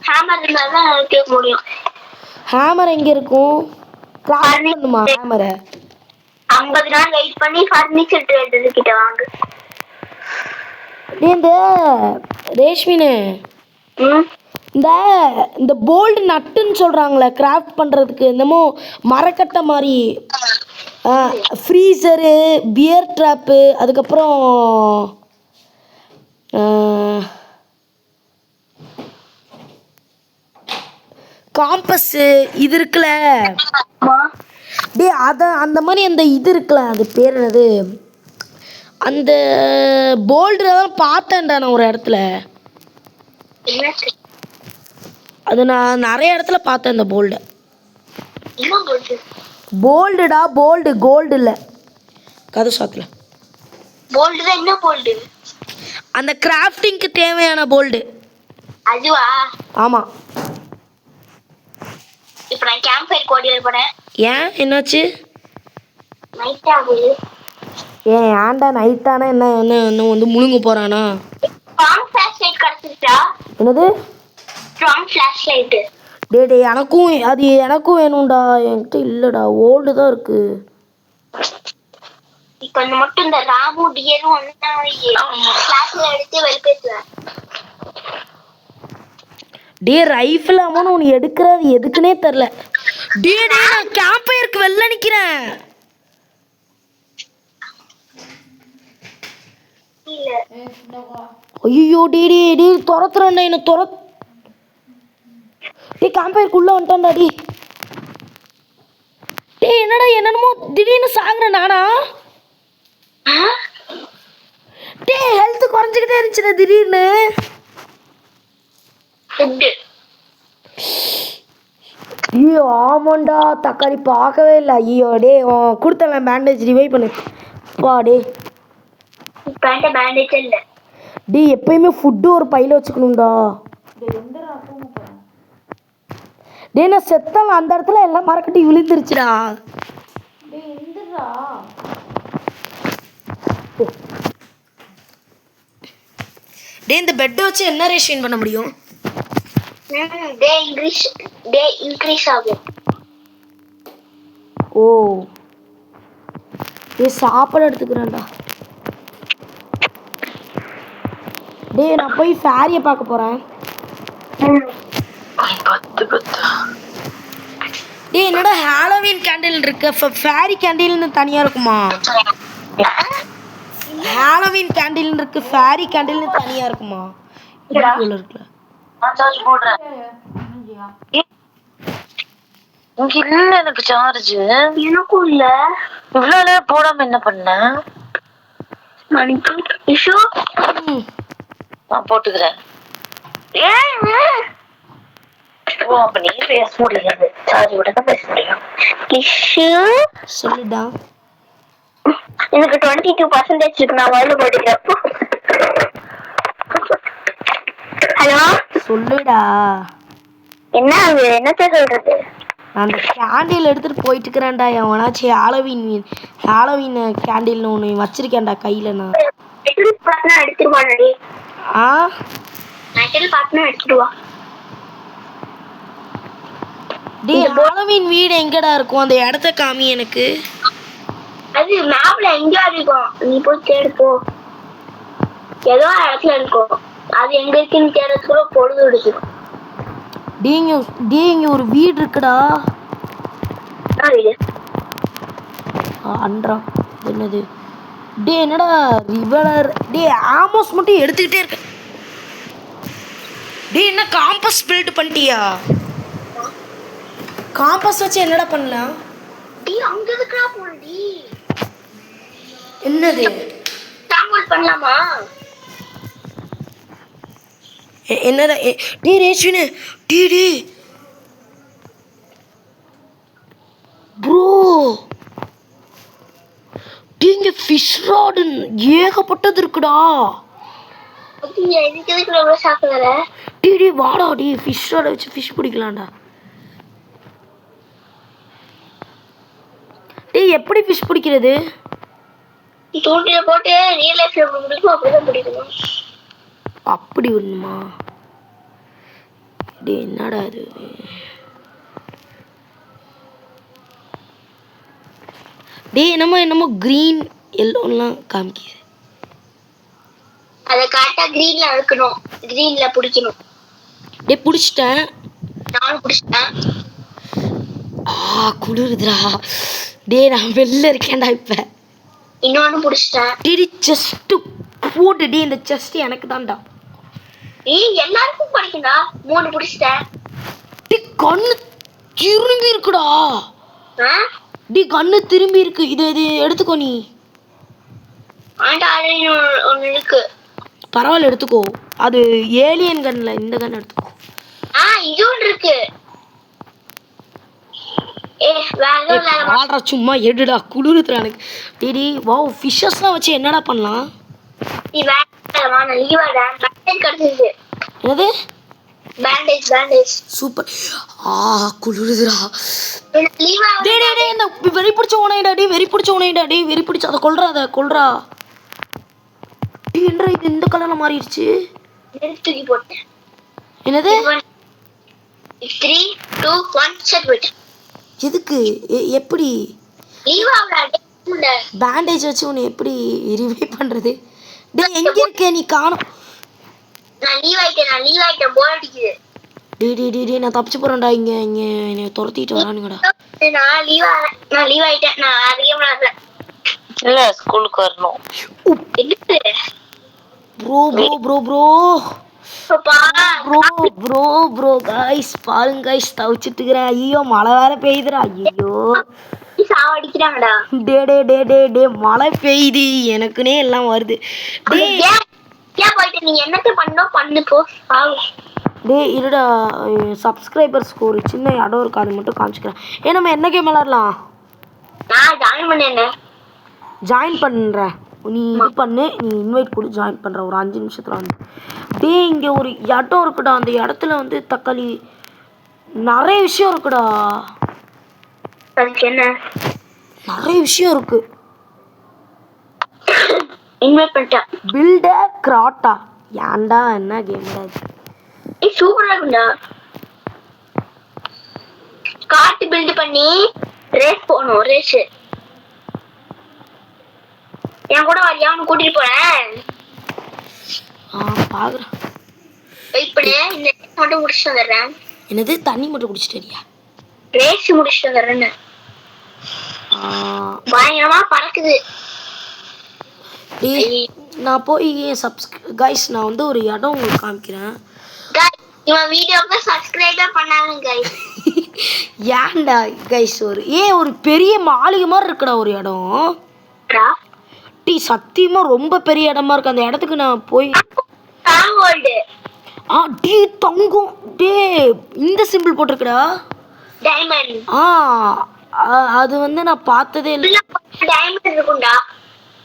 ஹேமர் இருந்தாதான் நகர்த்தி வைக்க முடியும் ஹேமர் எங்க இருக்கும் கிராஃப்ட் பண்ணுமா ஹேமரை? 50 நாள் வெயிட் பண்ணி ஃபர்னிச்சர் ட்ரேடர் கிட்ட வாங்கு. இந்த ரேஷ்மினு இந்த இந்த போல்டு நட்டுன்னு சொல்கிறாங்களே கிராஃப்ட் பண்ணுறதுக்கு, என்னமோ மரக்கட்டை மாதிரி, ஃப்ரீசரு, பியர் ட்ராப்பு, அதுக்கப்புறம் காம்பஸ்ஸு இது இருக்குல்ல டே, அதை அந்த மாதிரி அந்த இது இருக்குல்ல, அது பேர் என்னது, அந்த போல்டு தான் பார்த்தேன்டா நான் ஒரு இடத்துல. அது நான் நிறைய இடத்துல பார்த்தேன் அந்த போல்டு. போல்டுடா, போல்டு, கோல்டு இல்லை, கதை சாத்துல போல்டு தான். என்ன போல்டு? அந்த கிராஃப்டிங்க்கு தேவையான போல்டு. அதுவா? ஆமாம். இப்போ நான் கேம்ப் ஃபயர் கோடி போனேன். ஏன் என்னாச்சு? நைட் ஆகுது. ஏன் ஏன்டா நைட்டானா என்ன என்ன என்ன வந்து முழுங்க போகிறானா? ஸ்ட்ராங் ஃபிளாஷ் லைட் கிடச்சிருச்சா? என்னது ஸ்ட்ராங் ஃபிளாஷ் லைட்டு? டே எனக்கும் அது எனக்கும் வேணும்டா, என்கிட்ட இல்லைடா, ஓல்டு தான் இருக்கு. இப்போ மட்டும் இந்த ராமு டியரும் ஒன்றா கிளாஸில் எடுத்து வெளிப்பேற்றுவேன். டே ரைஃபிள் அமௌண்ட் ஒன்று எடுக்கிறது எதுக்குன்னே தெரில. டே நான் கேம்ப் ஃபயருக்கு வெளில நிற்கிறேன். ஐயோ டே துரத்துறேன்டா, என்ன டே கேம்ப் ஃபயருக்குள்ளே வந்துட்டான்டா. டே என்னடா என்னென்னமோ திடீர்னு சாகுறேன் நானா? டே ஹெல்த் குறைஞ்சிக்கிட்டே இருந்துச்சுடா திடீர்னு. ஐயோ ஆமாண்டா, தக்காளி பார்க்கவே இல்லை. ஐயோ டே கொடுத்தலாம் பேண்டேஜ் ரிவைவ் பண்ணு. பா டே பேண்டேஜ் இல்லை. டே எப்பயுமே ஃபுட்டு ஒரு பையில வச்சுக்கணும்டா. டே நான் செத்தால அந்த இடத்துல எல்லாம் மரக்கட்டி விழுந்துருச்சுடா. டே இந்த பெட்டை வச்சு என்ன ரேஷன் பண்ண முடியும்? டே இன்க்ரீஸ் ஆகும். ஓ டே சாப்பாடு எடுத்துக்கிறேன்டா. டே நான் போய் ஃபேரியை பார்க்க போகிறேன். டே என்னடா ஹாலோவீன் கேண்டில் இருக்கு, ஃபேரி கேண்டில்னு தனியாக இருக்குமா? ஹாலோவீன் கேண்டில் இருக்கு, ஃபேரி கேண்டில்னு தனியாக இருக்குமா? இருக்குல்ல இங்க இல்ல எனக்கு சார்ஜ். எனக்கும் இல்ல. இவ்வளவு நேரம் போடாம என்ன பண்ண? இஷு நான் போட்டுக்கிறேன். ஓ அப்ப நீ பேச முடியாது, சார்ஜ் விட தான் பேச முடியும். இஷு சொல்லுடா. எனக்கு 22% இருக்கு, நான் வாயில போட்டுக்கிறப்போ. ஹலோ சொல்லுடா. என்ன அது? என்னத்த சொல்றது? நான் அந்த கேண்டில் எடுத்துகிட்டு போயிட்டு இருக்கிறேன்டா. எவனாச்சு ஹாலோவீன் கேண்டில்னு ஒன்று வச்சிருக்கேன்டா கையில். நான் எடுத்துருவானடி. ஆ எடுத்துருவா. டே ஹாலோவீன் வீடு எங்கடா இருக்கும்? அந்த இடத்த காமி எனக்கு. அது மேப்ல எங்க இருக்கும், நீ போய் தேடு போ. ஏதோ இடத்துல இருக்கும், அது எங்க இருக்குன்னு தேடுறதுக்குள்ள பொழுது விடுச்சிடும். இங்க ஒரு வீடு இருக்குடா. வீடு அன்றா என்னது? டே என்னடா ரிவலர்? டே ஆமோஸ் மட்டும் எடுத்துக்கிட்டே இருக்க. டே என்ன காம்பஸ் பில்ட் பண்ணிட்டியா? காம்பஸ் வச்சு என்னடா பண்ணலாம்? டி அங்க இருக்கா போடி. என்னது டாங்கல் பண்ணலாமா? என்னடா டே ரேஷ்வினு டி ப்ரோ, இங்க ஃபிஷ் ராட் ஏகப்பட்டது இருக்குடா. இதுக்கு எதுக்கு ரொம்ப சாப்பிடுற? டி வாடா டி ஃபிஷ் ராட் வச்சு ஃபிஷ் பிடிக்கலாம்டா. டேய் எப்படி ஃபிஷ் பிடிக்கிறது? தூண்டில போட்டு ரியல் லைஃப்ல பிடிக்கும், அப்படிதான் பிடிக்கணும். அப்படி ஒண்ணுமா? டேய் என்னடா இது? டேய் என்னமோ க்ரீன் எல்லோலாம் காமிக்குது. அதை கரெக்டா கிரீன்ல அழுக்கணும், கிரீன்ல பிடிக்கணும். டேய் பிடிச்சிட்டேன். நானும் பிடிச்சிட்டேன். குளிருதுடா. டேய் நான் வெளில இருக்கேன்டா இப்போ. இன்னொன்னு பிடிச்சிட்டேன். டேடி செஸ்ட் போட்டு. டே இந்த செஸ்ட் எனக்கு தான்டா. எல்லாருக்கும் பிடிக்கும்டா. 3 பிடிச்சிட்டேன். டே கண்ணு திரும்பி இருக்குடா. டே கண்ணு திரும்பி இருக்கு. இது எடுத்துக்கோ நீ. ஒன்னு இருக்கு. பரவாயில்ல எடுத்துக்கோ. அது ஏலியன் கன்ல இந்த கன் எடுத்துக்கோ. இது ஒன்று இருக்கு. சும்மா எடுடா குளிருதுடா எனக்கு. டேடி வாவ் ஃபிஷஸ்லாம் வச்சு என்னடா பண்ணலாம்? என்னது பேண்டேஜ் சூப்பர். குளிருதுடா. டேய் இந்த வெறி பிடிச்ச உனைடா. டேய் வெறி பிடிச்ச அதை கொல்றா. டேய் என்ன இது இந்த கலர்ல மாறிடுச்சு? தூக்கி போட்டேன். என்னது 3 2 1 செட் விட். எதுக்கு எப்படி பேண்டேஜ் வச்சு உன்னை எப்படி ரிவைவ் பண்றது? டேய் எங்க இருக்க நீ காணோம்? நான் லீவ் ஆயிட்டேன் போர் அடிக்குது. டேய் நான் தப்பிச்சு போறேன்டா. இங்க என்னை துரத்திட்டு வரானுங்கடா. நான் லீவ் ஆயிட்டேன். நான் அதிகமாக இல்ல ஸ்கூலுக்கு வரணும். ப்ரோ गाइस பாருங்க गाइस தவிச்சிட்டு இருக்கேன். ஐயோ மழை வேற பெய்யுதுடா. ஐயோ சாவடிக்குறாங்கடா. டே மழை பெய்யுது. எனக்குனே எல்லாம் வருது. டேய் ஏன் போயிட்டு நீ என்னத்த பண்ணு போ. டேய் இருடா. சப்ஸ்கிரைபர்ஸ்க்கு ஒரு சின்ன இடம் இருக்கு, அது மட்டும் காமிச்சுக்கிறேன். நம்ம என்ன கேம் விளையாடலாம்? நான் ஜாயின் பண்ணுறேன். நீ இது பண்ணு, நீ இன்வைட் கொடு, ஜாயின் பண்ணுற ஒரு 5 நிமிஷத்தில் வந்து. டேய் இங்கே ஒரு இடம் இருக்குடா. அந்த இடத்துல வந்து தக்காளி நிறைய விஷயம் இருக்குடா. அதுக்கு என்ன? நிறைய விஷயம் இருக்கு. இன்வைட் பண்ணிட்டேன். பில்ட் கிராட்டா. ஏன்டா என்ன கேம்டா இது? சூப்பரா இருக்குடா. கார்ட் பில்ட் பண்ணி ரேஸ் போணும். ரேஸ் என் கூட வரியா? அவனை கூட்டிட்டு போறேன். பாக்குறேன். வெயிட் பண்ணு. இந்த ரேஸ் மட்டும் முடிச்சுட்டு வந்துடுறேன். என்னது தண்ணி மட்டும் குடிச்சிட்டியா? ரேஸ் முடிச்சுட்டு வந்துடுறேன்னு. பயங்கரமா பறக்குது. நான் போய் गाइस நான் வந்து ஒரு இடம் உங்களுக்கு காமிக்கிறேன். இவன் வீடியோக்கு சப்ஸ்கிரைப் பண்ணாங்க गाइस. ஏன்டா गाइस ஒரு பெரிய மாளிகை மாதிரி இருக்குடா ஒரு இடம். டீ சத்தியமா ரொம்ப பெரிய இடமா இருக்கு. அந்த இடத்துக்கு நான் போய் டீ தங்கம். டே இந்த சிம்பிள் போட்டிருக்குடா. டைமண்ட். அது வந்து நான் பார்த்ததே இல்லை. டைமண்ட் இருக்கும்டா.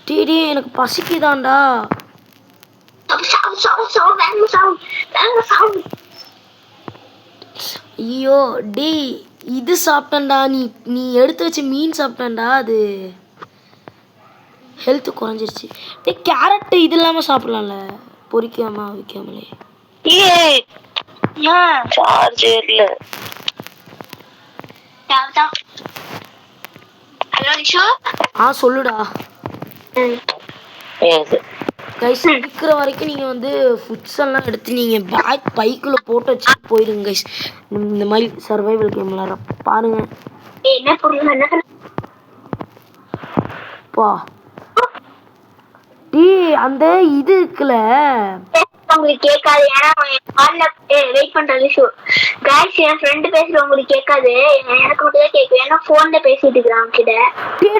டீ எனக்கு பசிக்குதான்டா. ஐயோ டே இது சாப்பிட்டேன்டா. நீ எடுத்து வச்சு மீன் சாப்பிட்டேன்டா. அது ஹெல்த் குறைஞ்சிருச்சு. டே கேரட் இது இல்லாம சாப்பிடலாம்ல, பொரிக்காம வைக்காமலே. சார்ஜ் இல்ல. ஹலோ நிஷு. சொல்லுடா. கைஸ் இருக்கிற வரைக்கும் நீங்க வந்து ஃபுட்ஸ் எல்லாம் எடுத்து நீங்க பேக் பைக்குள்ள போட்டு வச்சு போயிருங்க கைஸ். இந்த மாதிரி சர்வைவல் கேம் விளையாட பாருங்க. என்ன புரியல பா. டீ அந்த இது இருக்குல உங்களுக்கு கேட்காது. ஏன்னா வெயிட் பண்றது ஷோ गाइस. என் ஃப்ரெண்ட் பேசுற உங்களுக்கு கேட்காது, எனக்கு மட்டும் தான் கேட்கும். ஏன்னா போன்ல பேசிட்டு இருக்கான் அவங்க கிட்ட.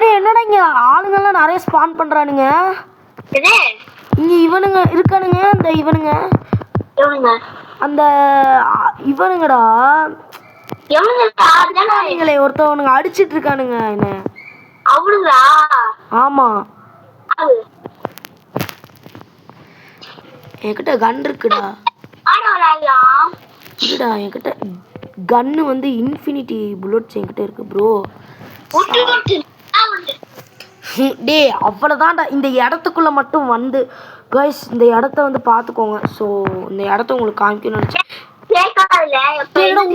டேய் என்னடா இங்க ஆளுங்க எல்லாம் நிறைய ஸ்பான் பண்றானுங்க. என்ன இங்க இவனுங்க இருக்கானுங்க. அந்த இவனுங்க அந்த இவனுங்கடா. இவனுங்களே ஒருத்தவனுங்க அடிச்சிட்டு இருக்கானுங்க என்ன. அவனுங்களா? ஆமா. என்கிட்ட கன் இருக்குடா. இதுடா என்கிட்ட கன்னு வந்து இன்ஃபினிட்டி புல்லட்ஸ் என்கிட்ட இருக்கு ப்ரோ. டே அவ்வளோதான்டா. இந்த இடத்துக்குள்ள மட்டும் வந்து கைஸ் இந்த இடத்த வந்து பார்த்துக்கோங்க. ஸோ இந்த இடத்த உங்களுக்கு காமிக்கணும்னு நினச்சேன்.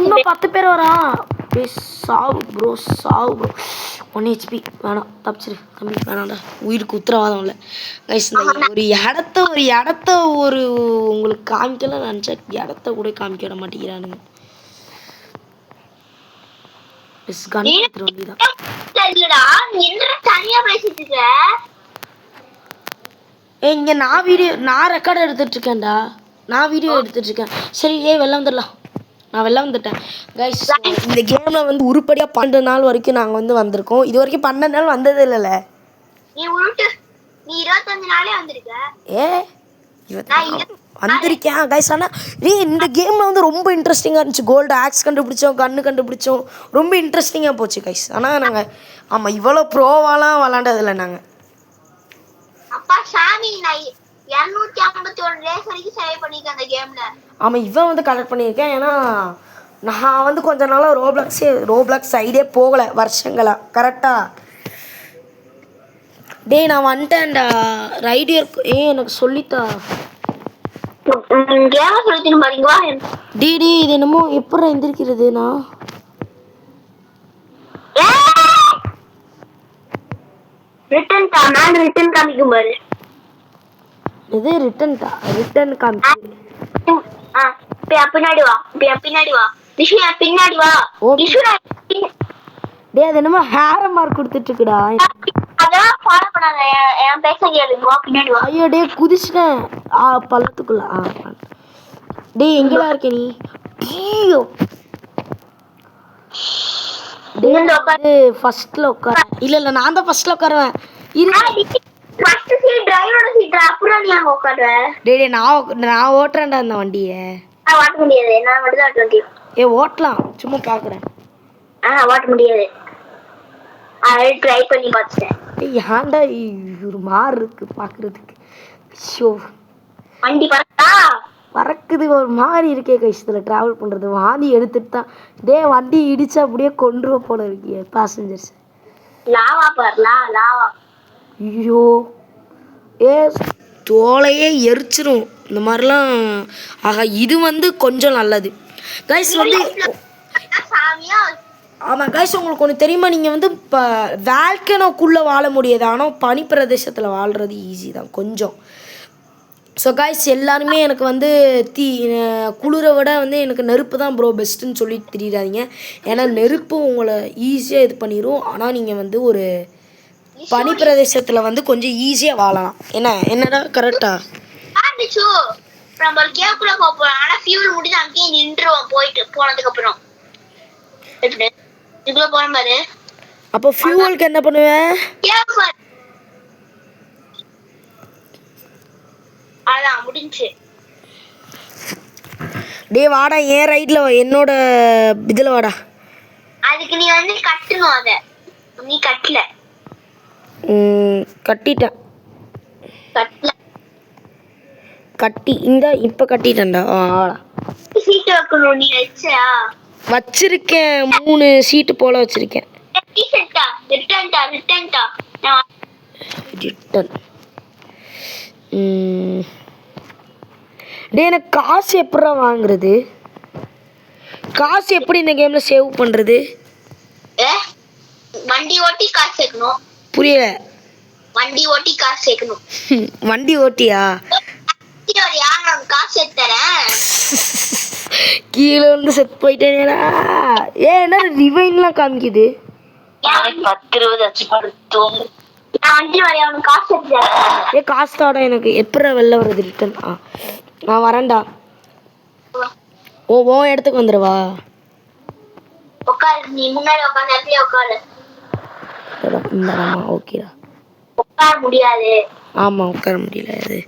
இன்னும் 10 பேர் வரான். டேய் சாவு ப்ரோ ப்ரோ 1 HP வேணாம் தப்பிச்சிரு தம்பி வேணாம்டா உயிருக்கு உத்தரவாதம் இல்லை கைஸ் ஒரு இடத்த உங்களுக்கு காமிக்கலாம் நினச்சா இடத்த கூட காமிக்க விட மாட்டேங்கிறானுங்க இங்க நான் ரெக்கார்ட் எடுத்துட்டு இருக்கேன்டா நான் வீடியோ எடுத்துட்டு இருக்கேன் சரி வெளில வந்துடலாம் நான் வெளில வந்துட்டேன் கைஸ் இந்த கேம்ல வந்து உருப்படியா 12 நாள் வரைக்கும் நாங்க வந்து வந்திருக்கோம் இது வரைக்கும் 12 நாள் வந்ததே இல்லைல்ல நீ 25 நாளே வந்திருக்க வந்திருக்கேன் கைஸ் ஆனா இந்த கேம்ல வந்து ரொம்ப இன்ட்ரெஸ்டிங்கா இருந்துச்சு கோல்டு ஆக்ஸ் கண்டுபிடிச்சோம் கன்னு கண்டுபிடிச்சோம் ரொம்ப இன்ட்ரெஸ்டிங்கா போச்சு கைஸ் ஆனா நாங்க ஆமா இவ்வளவு ப்ரோவாலாம் விளையாண்டதில்லை நாங்க அப்பா சாமி நான் 251 ரேஸ் வரைக்கும் சேவ் பண்ணிருக்கேன் அந்த கேம்ல ஆமா இவன் வந்து கலெக்ட் பண்ணியிருக்கேன் ஏன்னா நான் வந்து கொஞ்ச நாளா ரோப்ளாக்ஸ் சைடே போகல வருஷங்களா கரெக்டா டேய் நான் வந்துட்டேன்டா ரைடியர் எனக்கு சொல்லித்தா கேம சொல்லிட்டு பாருங்க வா டிடி இது என்னமோ எப்படி எந்திரிக்கிறதுனா ரிட்டர்ன் காமிக்கும் பாரு இது ரிட்டர்ன் காமிக்கு பின்னாடி வா டிஷு பின்னாடி வா டிஷு டேய் அது என்னமோ ஹேர் மார்க் கொடுத்துட்டு இருக்குடா அதான் ஃபாலோ பண்ணாத என் பேச கேளுங்க வா பின்னாடி வா ஐயோ டேய் குதிச்சிட்டேன் பள்ளத்துக்குள்ள டேய் எங்கடா இருக்க நீ ஐயோ டேய் ஃபர்ஸ்ட்ல உட்கார இல்ல நான் தான் ஃபர்ஸ்ட்ல உட்காருவேன் ஃபர்ஸ்ட் சீட் டிரைவரோட சீட் அப்புறம் நீ அங்க உட்காருவ டேய் நான் ஓட்றேன்டா அந்த வண்டியை ஓட்ட முடியாது நான் மட்டும் தான் ஓட்ட முடியும் ஓட்டலாம் சும்மா பாக்குறேன் ஓட்ட முடியாது அதை ட்ரை பண்ணி பார்த்துட்டேன் ஏன்டா ஒரு மாதிரி இருக்கு பாக்குறதுக்கு ஷோ வண்டி பறக்குது ஒரு மாதிரி இருக்கே கைஸ்ல டிராவல் பண்றது வாந்தி எடுத்துட்டு தான் டேய் வண்டி இடிச்சு அப்படியே கொன்றுவ போல இருக்கியே பேசஞ்சர்ஸ் லாவா லாவா ஐயோ தோலையே எரிச்சிரும் இந்த மாதிரிலாம் ஆகா இது வந்து கொஞ்சம் நல்லது கைஸ் வந்து ஆமாம் கைஸ் உங்களுக்கு ஒன்று தெரியுமா நீங்கள் வந்து இப்போ வேல்கனோக்குள்ளே வாழ முடியாது ஆனால் பனிப்பிரதேசத்தில் வாழ்கிறது ஈஸி தான் கொஞ்சம் ஸோ கைஸ் எல்லாருமே எனக்கு வந்து குளிரை விட வந்து எனக்கு நெருப்பு தான் ப்ரோ பெஸ்ட்டுன்னு சொல்லி தெரியாதீங்க ஏன்னா நெருப்பு உங்களை ஈஸியாக இது பண்ணிடும் ஆனால் நீங்கள் வந்து ஒரு பனிப்பிரதேசத்தில் வந்து கொஞ்சம் ஈஸியாக வாழலாம் என்னடா கரெக்டா நம்ம கேக்குள்ள போறோம் ஆனா ஃபியூல் முடிஞ்சு அங்கேயே நின்றுவோம் போனதுக்கு அப்புறம் இதுக்குள்ள போறோம் பாரு அப்போ ஃபியூவலுக்கு என்ன பண்ணுவேன் அதான் முடிஞ்சு டேய் வாடா ஏன் ரைட்ல என்னோட இதுல வாடா அதுக்கு நீ வந்து கட்டணும் அத நீ கட்டல கட்டிட்டேன் இப்ப கட்டிட்டேன்டா சீட் வைக்கணும் நீ வச்சிருக்கேன் 3 சீட்டு போல வச்சிருக்கேன் ரிட்டன் டேய் எனக்கு காசு எப்படா வாங்குறது காசு எப்படி இந்த கேம்ல சேவ் பண்றது வண்டி ஓட்டி காசு சேர்க்கணும் புரியல வண்டி ஓட்டி காசு சேர்க்கணும் வண்டி ஓட்டியா காசு சேர்த்தறேன் கீழே வந்து செத்து போயிட்டேனேடா என்ன ரிவைன்லாம் காமிக்குது 10-20 அச்சு படுத்தோம் காசு தாடா எனக்கு எப்படா வெளில வருது ரிட்டன் நான் வரேன்டா ஓ இடத்துக்கு வந்துடுவா உட்காரு நீ முன்னாடி உட்கார்ந்து அப்படியே உட்காரு இந்தாடாமா ஓகேடா உட்கார முடியாது ஆமா உட்கார முடியல அது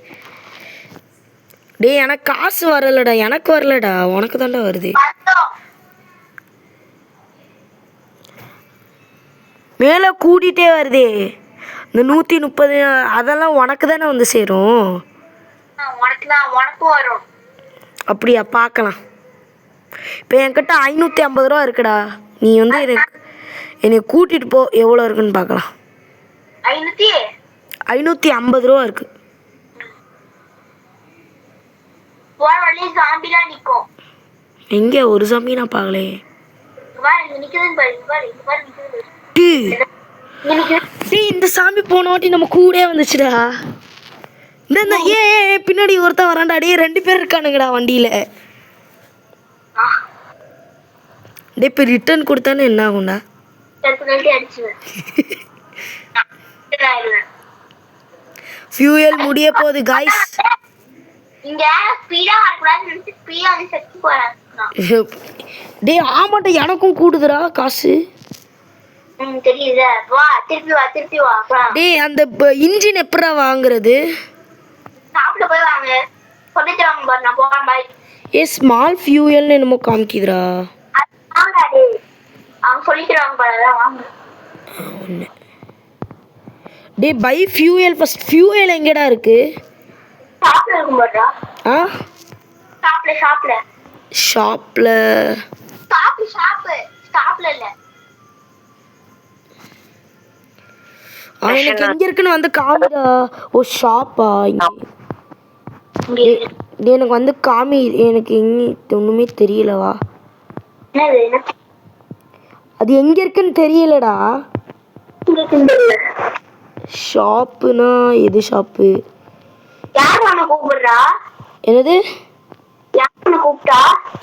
டேய் எனக்கு காசு வரலடா எனக்கு வரலடா உனக்கு தான்டா வருது மேலே கூட்டிகிட்டே வருதே இந்த 130 அதெல்லாம் உனக்கு தானே வந்து சேரும் உனக்கும் வரும் அப்படியா பார்க்கலாம் இப்போ என்கிட்ட 550 ரூபா இருக்குடா நீ வந்து என்னை கூட்டிகிட்டு போ எவ்வளோ இருக்குன்னு பார்க்கலாம் 550 ரூபா இருக்கு எங்க ஒரு சாமி நான் பார்க்கலையே பாரு இங்க நிக்குதுன்னு பாரு இங்க பாரு நிக்குது டேய் இங்க நிக்குது டேய் இந்த சாமி போன வாட்டி நம்ம கூடயே வந்துச்சுடா. இந்த ஏ பின்னாடி ஒருத்தன் வரான்டா. டேய் 2 பேர் இருக்கானுங்கடா வண்டியில. டேய் இப்போ ரிட்டர்ன் கொடுத்தானே என்ன ஆகும்டா? தடுத்து அடிச்சுவேன் ஃபியூயல் முடிய போகுது காய்ஸ். இங்க ஸ்பீடா வரக்கூடாதுன்னு நினைச்சு ஸ்பீடா வந்து செத்து போறாங்க. டேய் ஆமாட்டா எனக்கும் கூடுதுடா காசு. தெரியுதா? வா திருப்பி வா அப்புறம் டேய் அந்த இன்ஜின் எப்படா வாங்குறது? சாப்பிட போய் வாங்க சொல்லிட்டு வாங்க பாரு நான் போறேன் பாய். ஏ ஸ்மால் ஃபியூயல்னு என்னமோ காமிக்குதுடா. வாங்க டேய் அவங்க சொல்லிட்டு வாங்க பாரு அதான் வாங்க. டேய் பை ஃபியூயல் ஃபர்ஸ்ட். ஃபியூயல் எங்கடா இருக்கு? ஷாப்ல இருக்கும் பாருடா. ஆ ஷாப்ல ஷாப்ல ஷாப்ல இல்ல. எனக்கு எங்க இருக்குன்னு வந்து காமிடா. ஓ ஷாப்பா? டேய் எனக்கு வந்து காமி. எனக்கு எங்க ஒண்ணுமே தெரியலவா. என்னது அது எங்க இருக்குன்னு தெரியலடா. ஷாப்புனா எது ஷாப்பு? யார் உன்னை கூப்பிடுறா? என்னது? யார் உன்னை கூப்பிட்டா?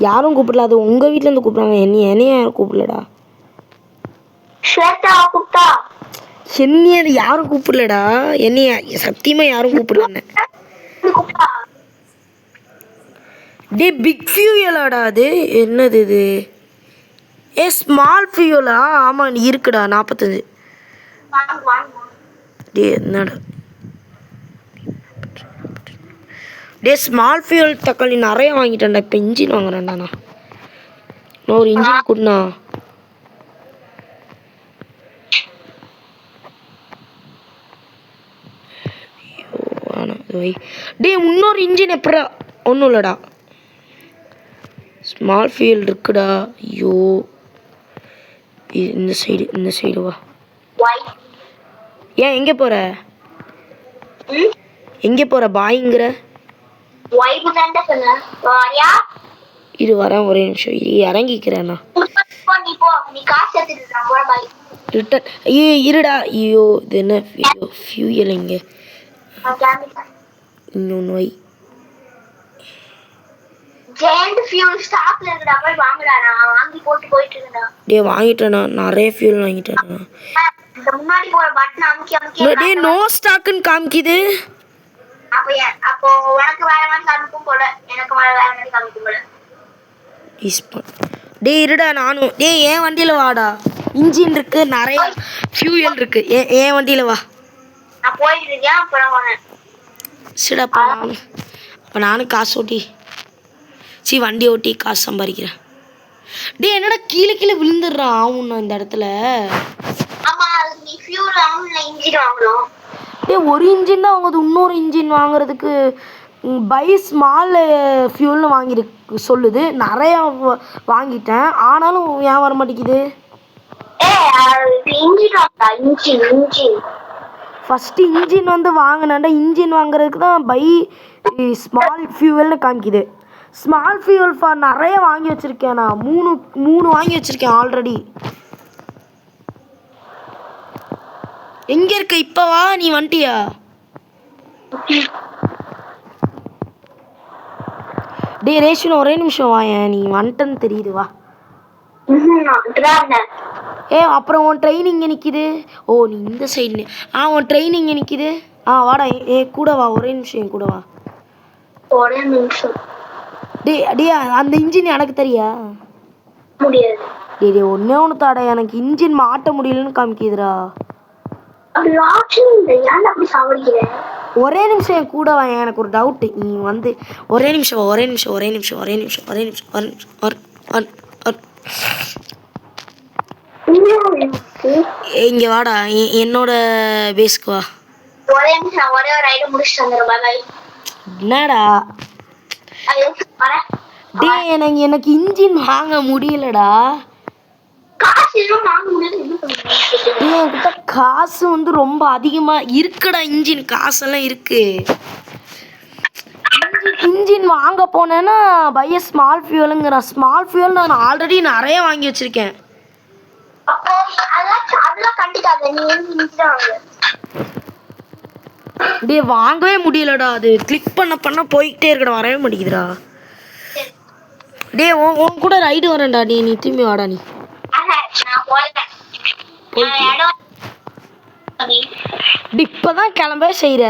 யாரும் கூப்பிடல. அது உங்க வீட்ல இருந்து கூப்பிடுறாங்க. என்னைய யாரும் கூப்பிடலடா. ஸ்வேதா கூப்பிட்டா? என்னைய அது யாரும் கூப்பிடலடா. என்னைய சத்தியமா யாரும் கூப்பிடல. கூப்பிட்டா? டேய் பிக் ஃபியூயலாடா அது. என்னது இது? ஏ ஸ்மால் ஃபியூயலா? ஆமா இருக்குடா 45. வாங்க டேய் என்னடா? டேய் ஸ்மால் ஃபியூல் தக்காளி நிறைய வாங்கிட்டேன்டா. இப்போ இன்ஜின் வாங்குறேன்டா நான். ஒரு இன்ஜின் கொடுண்ணா. டேய் இன்னொரு இன்ஜின் எப்படா? ஒன்றும் இல்லைடா. ஸ்மால் ஃபியூல் இருக்குடா. ஐயோ இந்த சைடு வா. ஏன் எங்கே போகிற? எங்கே போகிற பாய்ங்கிற? இரு வரேன் ஒரே நிமிஷம். இறங்கிக்கிறேண்ணா. ரிட்டன். ஐயோ இருடா. ஐயோ இது என்ன ஃபியூயல் இங்கே இன்னொன்று வை. டே வாங்கிட்டேண்ணா. நிறைய ஃபியூல் வாங்கிட்டேண்ணா. டே நோ ஸ்டாக்குன்னு காமிக்குது. டே இருடா நானும். டே என் வண்டியில் வாடா. இன்ஜின் இருக்கு நிறைய ஃபியூயல் இருக்கு. என் வண்டியில் வா. சரிடா அப்போ நானும் காசு ஓட்டி வண்டி ஓட்டி காசு சம்பாதிக்கிறேன். டே என்னடா கீழே விழுந்துடுறான் ஆகும்ண்ணா இந்த இடத்துல. டே ஒரு இன்ஜின் தான் வாங்குது. இன்னொரு இன்ஜின் வாங்குறதுக்கு பை ஸ்மால் ஃபியூல்னு வாங்கியிருக்கு சொல்லுது. நிறையா வாங்கிட்டேன் ஆனாலும் ஏன் வர மாட்டேங்குது? ஃபஸ்ட்டு இன்ஜின் வந்து வாங்கினேன்டா. இன்ஜின் வாங்குறதுக்கு தான் பை ஸ்மால் ஃபியூவல்னு காமிக்குது. ஸ்மால் ஃபியூவல் நிறைய வாங்கி வச்சுருக்கேன் நான். மூணு வாங்கி வச்சுருக்கேன் ஆல்ரெடி. எங்கே இருக்க இப்போ? வா நீ வந்துட்டியா? டே ரேஷன் ஒரே நிமிஷம் வாயேன். நீ வந்துட்டேன்னு தெரியுது வா. ஏ அப்புறம் உன் ட்ரெயின் இங்கே நிற்கிது. ஓ நீ இந்த சைடு. உன் ட்ரெயின் இங்கே நிற்கிது. வாடா கூட வா. ஒரே நிமிஷம் என் கூட வா. ஒரே நிமிஷம். டே அந்த இன்ஜின் எனக்கு தெரியா? முடியாது. டே ஒன்னே ஒன்று தாடா. எனக்கு இன்ஜின் மாட்ட முடியலன்னு காமிக்குதுடா. ஒரே நிமிஷம் என் கூட வா. எனக்கு ஒரு டவுட்டு. நீ வந்து ஒரே நிமிஷம். இங்க வாடா. என்னோட பேஸ்க்கு வா. ஒரே நிமிஷம். ஒரே ஒரு ஐட்டம் முடிச்சுட்டு வந்துடுறேன். என்னடா டே எனக்கு இன்ஜின் வாங்க முடியலடா. என்கிட்ட காசு வந்து ரொம்ப அதிகமா இருக்குடா. இன்ஜின் காசெல்லாம் இருக்கு. இன்ஜின் வாங்க போனேன்னா பைய ஸ்மால் ஃபியூலுங்கிற. ஸ்மால் ஃபியூல் நான் ஆல்ரெடி நிறைய வாங்கி வச்சிருக்கேன். அப்போ அதெல்லாம் கண்டுக்காத, நீ இன்ச்சுதான் வாங்க. டேய் வாங்கவே முடியலடா, அது கிளிக் பண்ண போய்கிட்டே இருக்கடா, வரவே மாட்டேங்குதுடா. டேய் உன் கூட ரைடு வரேன்டா, நீ திரும்பி வாடா. நீ நான் போறேன். இடம் இப்பதான் கிளம்ப செய்யற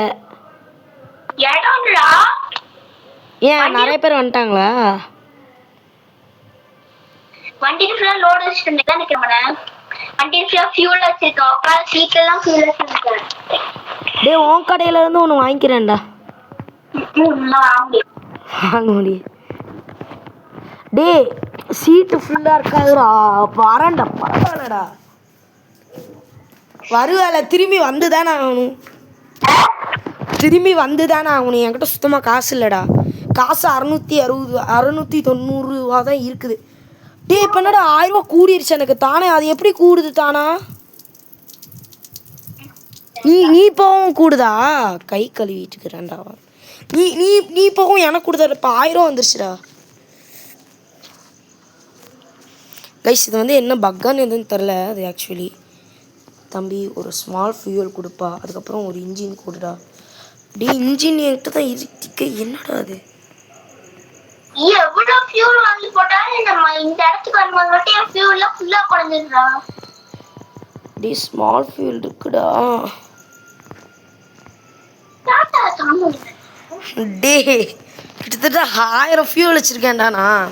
இடம்டா. ஏன் நிறைய பேர் வந்துட்டாங்களா? வண்டிக்கு ஃபுல்லா லோடு வச்சுட்டு நிக்கிறேன். வண்டிக்கு ஃபுல்லா ஃபியூல் வச்சிருக்கேன். உட்கார சீட்ல எல்லாம் ஃபியூல் வச்சிருக்கேன். டேய் உன் கடையில இருந்து ஒன்று வாங்கிக்கிறேன்டா. வாங்க முடியும். டேய் சீட்டு ஃபுல்லா இருக்காதுடா, வரேன்டா, பரவாயில்லடா. வருவேல, திரும்பி வந்துதானே ஆகணும். திரும்பி வந்துதானே ஆகணும். என்கிட்ட சுத்தமாக காசு இல்லைடா. காசு 690 ரூபா தான் இருக்குது. டே இப்போ என்னடா 1000 ரூபா கூடிருச்சு எனக்கு தானே. அது எப்படி கூடுது தானா? நீ போகவும் கூடுதா? கை கழுவிட்டு இருக்கிறேன்டா. நீ போகவும் எனக்கு கூடுதா? இப்போ 1000 ரூபா வந்துருச்சுடா. கைஸ் இது வந்து என்ன பக்கான்னு எதுன்னு தெரில. அது ஆக்சுவலி தம்பி ஒரு ஸ்மால் ஃபியூல் கொடுப்பா, அதுக்கப்புறம் ஒரு இன்ஜின் கொடுடா. டே இன்ஜின் என்கிட்ட தான் இருக்கு. என்னடா அது? எவ்வளோ ஃபியூல் வாங்கி போட்டாலும் இந்த இடத்துக்கு வரும்போது மட்டும் என் ஃபியூல்லாம் ஃபுல்லாக குறைஞ்சிடுறா. டே ஸ்மால் ஃபியூல் இருக்குடா. டே கிட்டத்தட்ட 1000 ஃபியூல் வச்சிருக்கேன்டா நான்.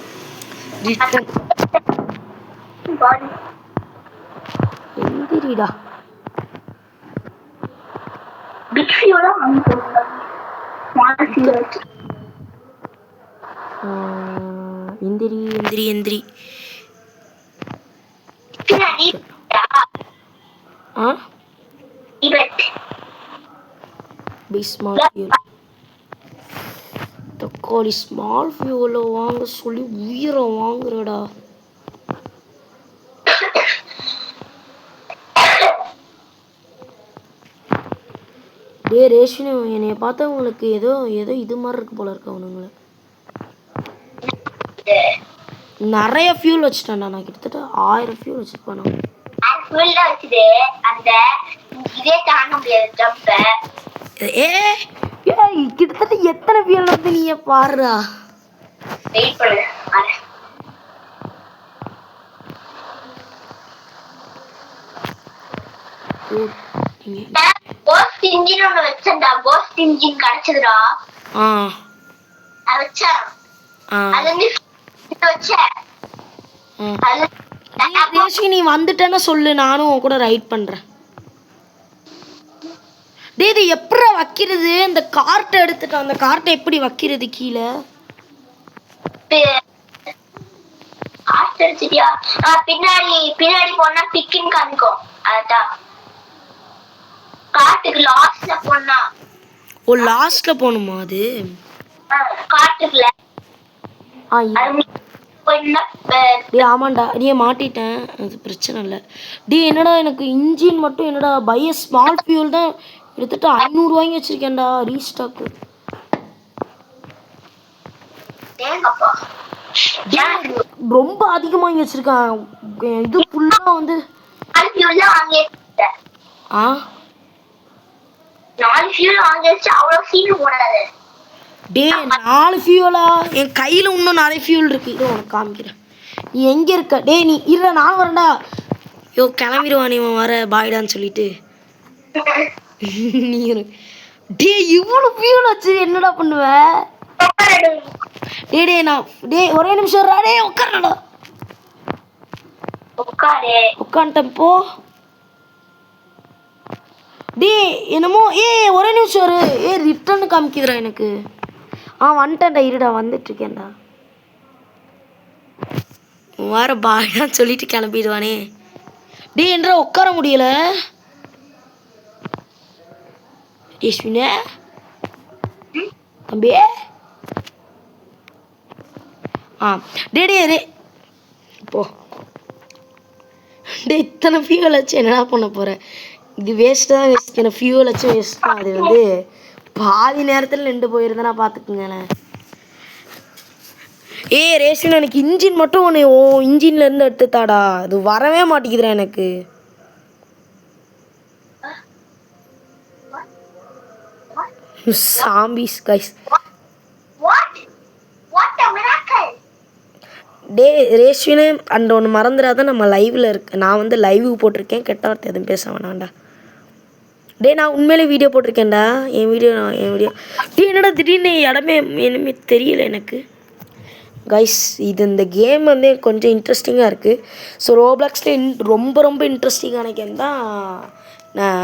எந்திரிடா. பிக் ஃபியூலா வாங்கி போடுறா. ஸ்மால் ஃபியூல் வச்சு எந்திரி. ஸ்மால் ஃபியூல் தக்காளி ஸ்மால் ஃபியூல வாங்க சொல்லி உயிரை வாங்குறடா. டே ரேஷனு என்னைய பார்த்தா உங்களுக்கு ஏதோ இது மாதிரி இருக்கு போல இருக்கு. அவனுங்களை நிறைய ஃபியூல் வச்சுட்டான்டா. நான் கிட்டத்தட்ட 1000 ஃபியூல் வச்சிருப்பேன். கிட்டத்தட்ட எத்தனை ஃபியூல் வந்து நீ பாருடா. நீ வந்துட்டேன்னா சொல்லு, நானும் உன் கூட ரைட் பண்றேன். டே இது எப்படி வைக்கிறது? இந்த கார்ட்டை எடுத்துட்டு அந்த கார்ட்டை எப்படி வைக்கிறது கீழே? பின்னாடி போனா பிக்கின் காமிக்கும். அதான் காட்டுக்கு லாஸ்ட்ல போனா. ஓ லாஸ்ட்ல போணுமா அது? காட்டுக்குள்ள ஆமாண்டா. நீ மாட்டிட்டேன், அது பிரச்சனை இல்லை. டே என்னடா எனக்கு இன்ஜின் மட்டும் என்னடா பை ஸ்மால் ஃபியூல் தான் எடுத்துட்டு 500 வாங்கி வச்சிருக்கேன்டா ரீஸ்டாக்கு. ரொம்ப அதிகமாக வாங்கி வச்சிருக்கேன். இது ஃபுல்லா வந்து ஆ 4 ஃபியூல் வாங்கிச்சு. அவ்வளவு ஃபியூல் போடாது. டே 4 ஃபியூலா? என் கையில் இன்னும் நிறைய ஃபியூல் இருக்கு. இதோ உனக்கு காமிக்கிறேன். நீ எங்கே இருக்க? டே நீ இல்லை, நான் வரேன்டா. யோ கிளம்பிடுவான் இவன் வர பாய்டான்னு சொல்லிட்டு. நீ டே இவ்வளோ ஃபியூல் வச்சு என்னடா பண்ணுவ? டே நான் ஒரே நிமிஷம் டே உட்காரடா. உட்காந்துட்டேன் போ. டே என்னமோ ஒரே நிமிஷம் ரிட்டர்னு காமிக்குதுடா எனக்கு. வந்துட்டேன்டா, இருடா வந்துட்டுருக்கேன்டா. வர பாய்டான்னு சொல்லிட்டு கிளம்பிடுவானே. டே என்றா உட்கார முடியல. யஸ்வினே தம்பி. டே போ. டே இத்தனை ஃபியூல் வச்சு என்னடா பண்ண போகிறேன்? இது வேஸ்ட்டு தான். வேஸ்ட் ஃபியூல் வச்சு வேஸ்ட் தான். அது வந்து பாதி நேரத்தில் நின்று போயிருந்தேன்னா பார்த்துக்குங்களேன். ரேஷன் எனக்கு இன்ஜின் மட்டும் ஒன்று இன்ஜின்ல இருந்து எடுத்துத்தாடா. அது வரவே மாட்டேங்குதுடா எனக்கு. Zombies guys. டே ரேஷ்வினு அண்ட் ஒன்று மறந்துடாத, நம்ம லைவில் இருக்கு. நான் வந்து லைவ் போட்டிருக்கேன். கெட்ட வார்த்தை எதுவும் பேச வேணாம்டா. டே நான் உண்மையிலே வீடியோ போட்டிருக்கேன்டா. என் வீடியோ டே என்னடா திடீர்னு இடமே என்னமே தெரியல எனக்கு. கைஸ் இந்த கேம் வந்து கொஞ்சம் இன்ட்ரெஸ்டிங்காக இருக்குது. ஸோ ரோப்ளாக்ஸில் ரொம்ப ரொம்ப இன்ட்ரெஸ்டிங்கான கேம் தான் நான்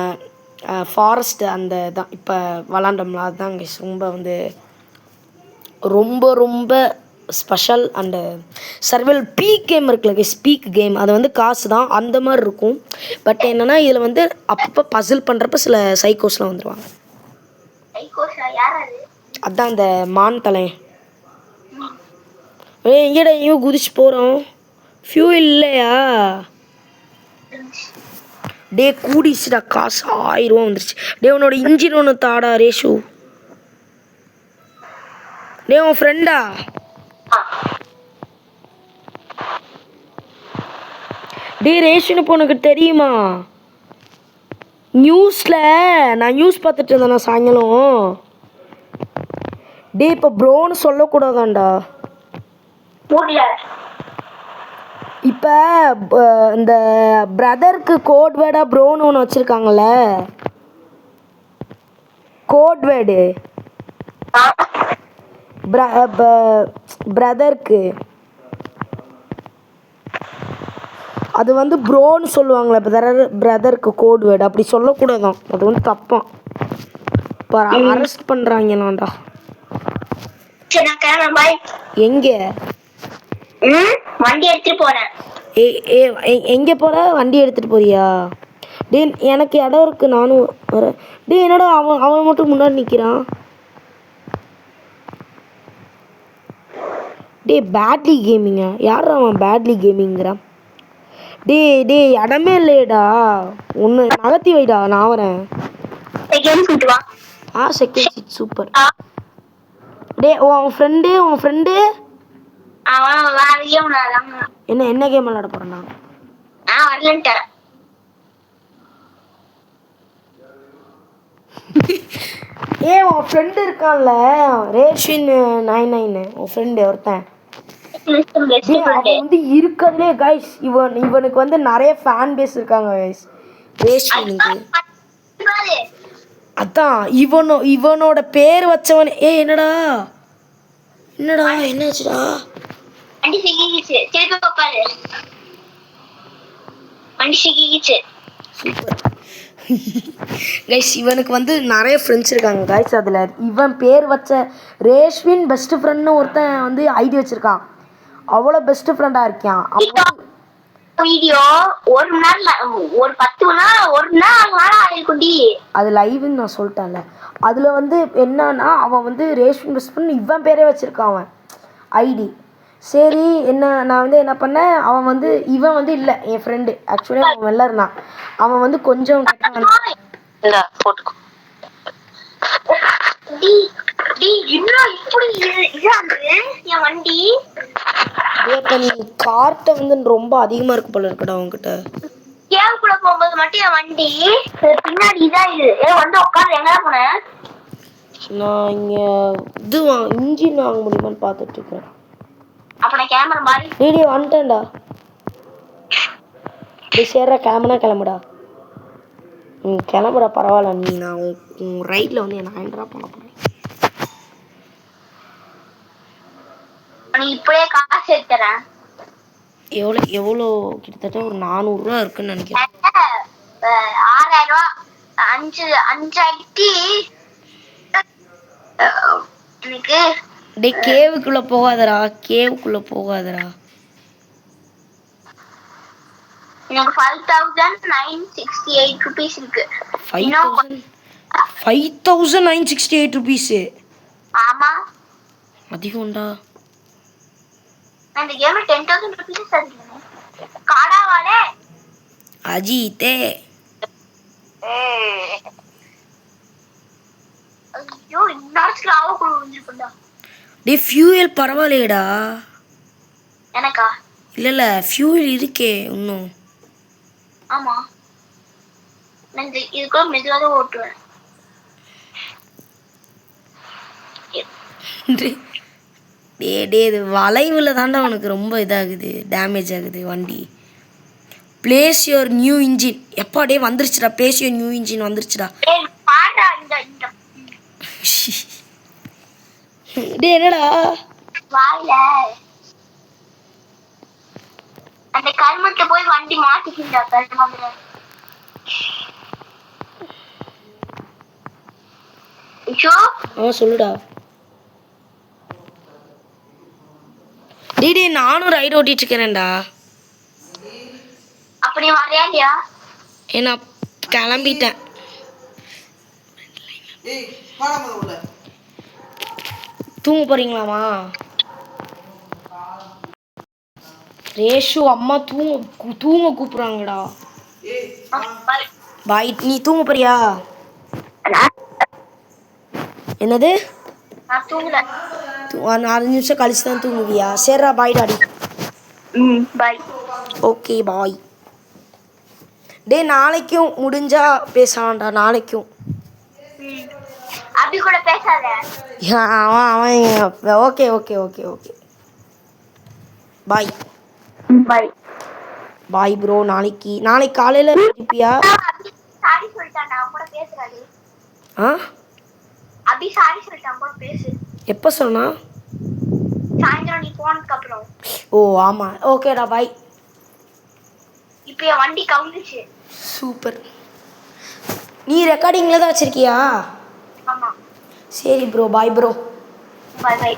ஃபாரஸ்ட்டு அந்த தான் இப்போ விளாண்டோம்ல. அதுதான் கைஸ் ரொம்ப வந்து ரொம்ப ரொம்ப special. And survival peak game இருக்குல்ல கைஸ், பீக் கேம். அது வந்து காசு தான் அந்த மாதிரி இருக்கும். பட் என்னென்னா இதில் வந்து அப்பப்போ பசில் பண்ணுறப்ப சில சைக்கோஸ்லாம் வந்துடுவாங்க. அதுதான் இந்த மான் தலை. எங்கேடா எங்கேயும் குதிச்சு போகிறோம். ஃபியூல் இல்லையா? டே கூடிச்சுடா, காசு 1000 ரூபா வந்துருச்சு. டே உன்னோட இன்ஜின் ஒன்று தாடா ரேஷு. டே உன் ஃப்ரெண்டா? டே ரேஷன் இப்போ உனக்கு தெரியுமா? நியூஸில் நான் நியூஸ் பார்த்துட்டு இருந்தேன் சாயங்காலம். டே இப்போ ப்ரோன்னு சொல்லக்கூடாதாண்டா. இப்போ இந்த பிரதருக்கு கோட் வேர்டா ப்ரோன்னு ஒன்று வச்சுருக்காங்கல்ல, கோட் வேர்டு பிரதருக்கு. அது வந்து ப்ரோன்னு சொல்லுவாங்களே பிரதருக்கு கோட் வேர்டு. அப்படி சொல்லக்கூடாதான், அது வந்து தப்பான். இப்போ அரெஸ்ட் பண்ணுறாங்களாண்டா. எங்கே வண்டி எடுத்துட்டு போறேன். எங்கே போகிற? வண்டி எடுத்துகிட்டு போறியா? டே எனக்கு இடம் இருக்குது, நானும் வரேன். டே என்னடா அவன் மட்டும் முன்னாடி நிற்கிறான். டே பேட்லி கேமிங்கா? யார் அவன் பேட்லி கேமிங்கிறான்? டே டே இடமே இல்லையடா, ஒன்று நகர்த்தி வைடா, நான் வரேன். Second seat super. டே உன் ஃப்ரெண்டு என்ன கேம் விளையாட போறேன்னா? உன் ஃப்ரெண்டு இருக்கான்ல ரேஷின் 99, உன் ஃப்ரெண்டு ஒருத்தன். அவன் வந்து இருக்கிறதுலே கைஸ் இவனுக்கு வந்து நிறைய ஃபேன் பேஸ் இருக்காங்க கைஸ் ரேஷினுக்கு. அதான் இவனோட பேர் வச்சவன். என்னடா என்னாச்சுடா? Super guys. இவனுக்கு வந்து நிறைய ஃப்ரெண்ட்ஸ் இருக்காங்க கைஸ். அதில் இவன் பேர் வச்ச ரேஷ்வின் பெஸ்ட் ஃப்ரெண்ட்னு ஒருத்தன் வந்து ஐடி வச்சிருக்கான். அவ்வளோ பெஸ்ட் ஃப்ரெண்டாக இருக்கான். வீடியோ ஒரு மணி நேரம், ஒரு 10 மணி நேரம் அது லைவ்னு நான் சொல்லிட்டேன்ல. அதில் வந்து என்னன்னா அவன் வந்து ரேஷ்வின் பெஸ்ட் ஃப்ரெண்ட் இவன் பேரே வச்சிருக்கான் அவன் ஐடி. சரி நான் வந்து என்ன பண்ணேன், அவன் வந்து இவன் வந்து இல்லை என் ஃப்ரெண்டு. ஆக்சுவலி அவன் வெளில இருந்தான். அவன் வந்து கொஞ்சம் நீ கார்ட்ட வந்து ரொம்ப அதிகமா இருக்கு போல இருக்குடா உன்கிட்ட. கேவுக்குள்ள போகும்போது மட்டும் என் வண்டி பின்னாடி இதாயிடுது. வந்து உட்காந்து எங்க போனேன். நான் இங்க இன்ஜின் வாங்க முடியுமான்னு பார்த்துட்டு இருக்கேன். அப்ப நான் கேமரா மாதிரி வீடியோ வந்துட்டேன்டா. சேர்ற கிளம்புடா. கிளம்புடா பரவாயில்ல. நீ நான் உன் ரைட்ல வந்து என்ன ஹேண்ட்ரா பண்ண போறேன். நீ இப்பவே காசு எடுத்துறேன். எவ்வளோ கிட்டத்தட்ட ஒரு 400 ரூபா இருக்குன்னு நினைக்கிறேன். 6000 ரூபா 5 ஐடி எனக்கு. டே கேவுக்குள்ள போகாதடா. எனக்கு 5968 rupees இருக்கு. 5968 rupees. ஆமா அதிகம்டா. அந்த கேம்ல 10000 rupees தருவாங்க. காடாவாலே அஜித்தே. ஐயோ இன்னொரு ஸ்லாவ குள்ள வந்துருக்குடா. டே ஃபியூயல் பரவாயில்லையேடா. எனக்கா? இல்லை ஃபியூல் இருக்கே இன்னும். ஆமா, நான் இதுக்குள்ள மெதுவாக தான் ஓட்டுவேன். டே இது வளைவில் தாண்டா உனக்கு ரொம்ப இதாகுது, டேமேஜ் ஆகுது வண்டி. Place your new engine. எப்பா டே வந்துருச்சுடா, பிளேஸ் யுவர் நியூ இன்ஜின் வந்துருச்சுடா. பாடுறா இந்த டே என்னடா வாயில அந்த கருமத்தை போய் வண்டி மாட்டிக்கிட்டா கருமத்துல. சொல்லுடா. டே நானும் ரைடு ஓட்டிட்டு இருக்கிறேன்டா. அப்படி வரையா இல்லையா? ஏன்னா கிளம்பிட்டேன். தூங்க போறீங்களாமா? ரேஷு அம்மா தூங்க கூப்பிடுறாங்கடா. பாய், நீ தூங்க போறியா? என்னது? நான் தூங்கல. 4 நிமிஷம் கழிச்சு தான் தூங்குவியா? சரிடா, பாய் டாடி. பாய். Okay bye. டே நாளைக்கும் முடிஞ்சா பேசலாம்டா, நாளைக்கும். அபி கூட பேசாத. அவன் okay okay okay okay bye. Bye bye bro. நாளைக்கு காலையில் இருப்பியா? சாரி சொல்லிட்டான், நான் கூட பேசுறாரு. அபி சாரி சொல்லிட்டான், கூட பேசு. எப்போ சொன்னா? சாயந்தரம் நீ போனதுக்கு அப்புறம். ஓ ஆமாம், ஓகேடா பாய். இப்போ என் வண்டி கவுந்துச்சு. சூப்பர். நீ ரெக்கார்டிங்கில் தான் வச்சுருக்கியா? ஆமா. சரி ப்ரோ, பாய் ப்ரோ. பாய் பாய்.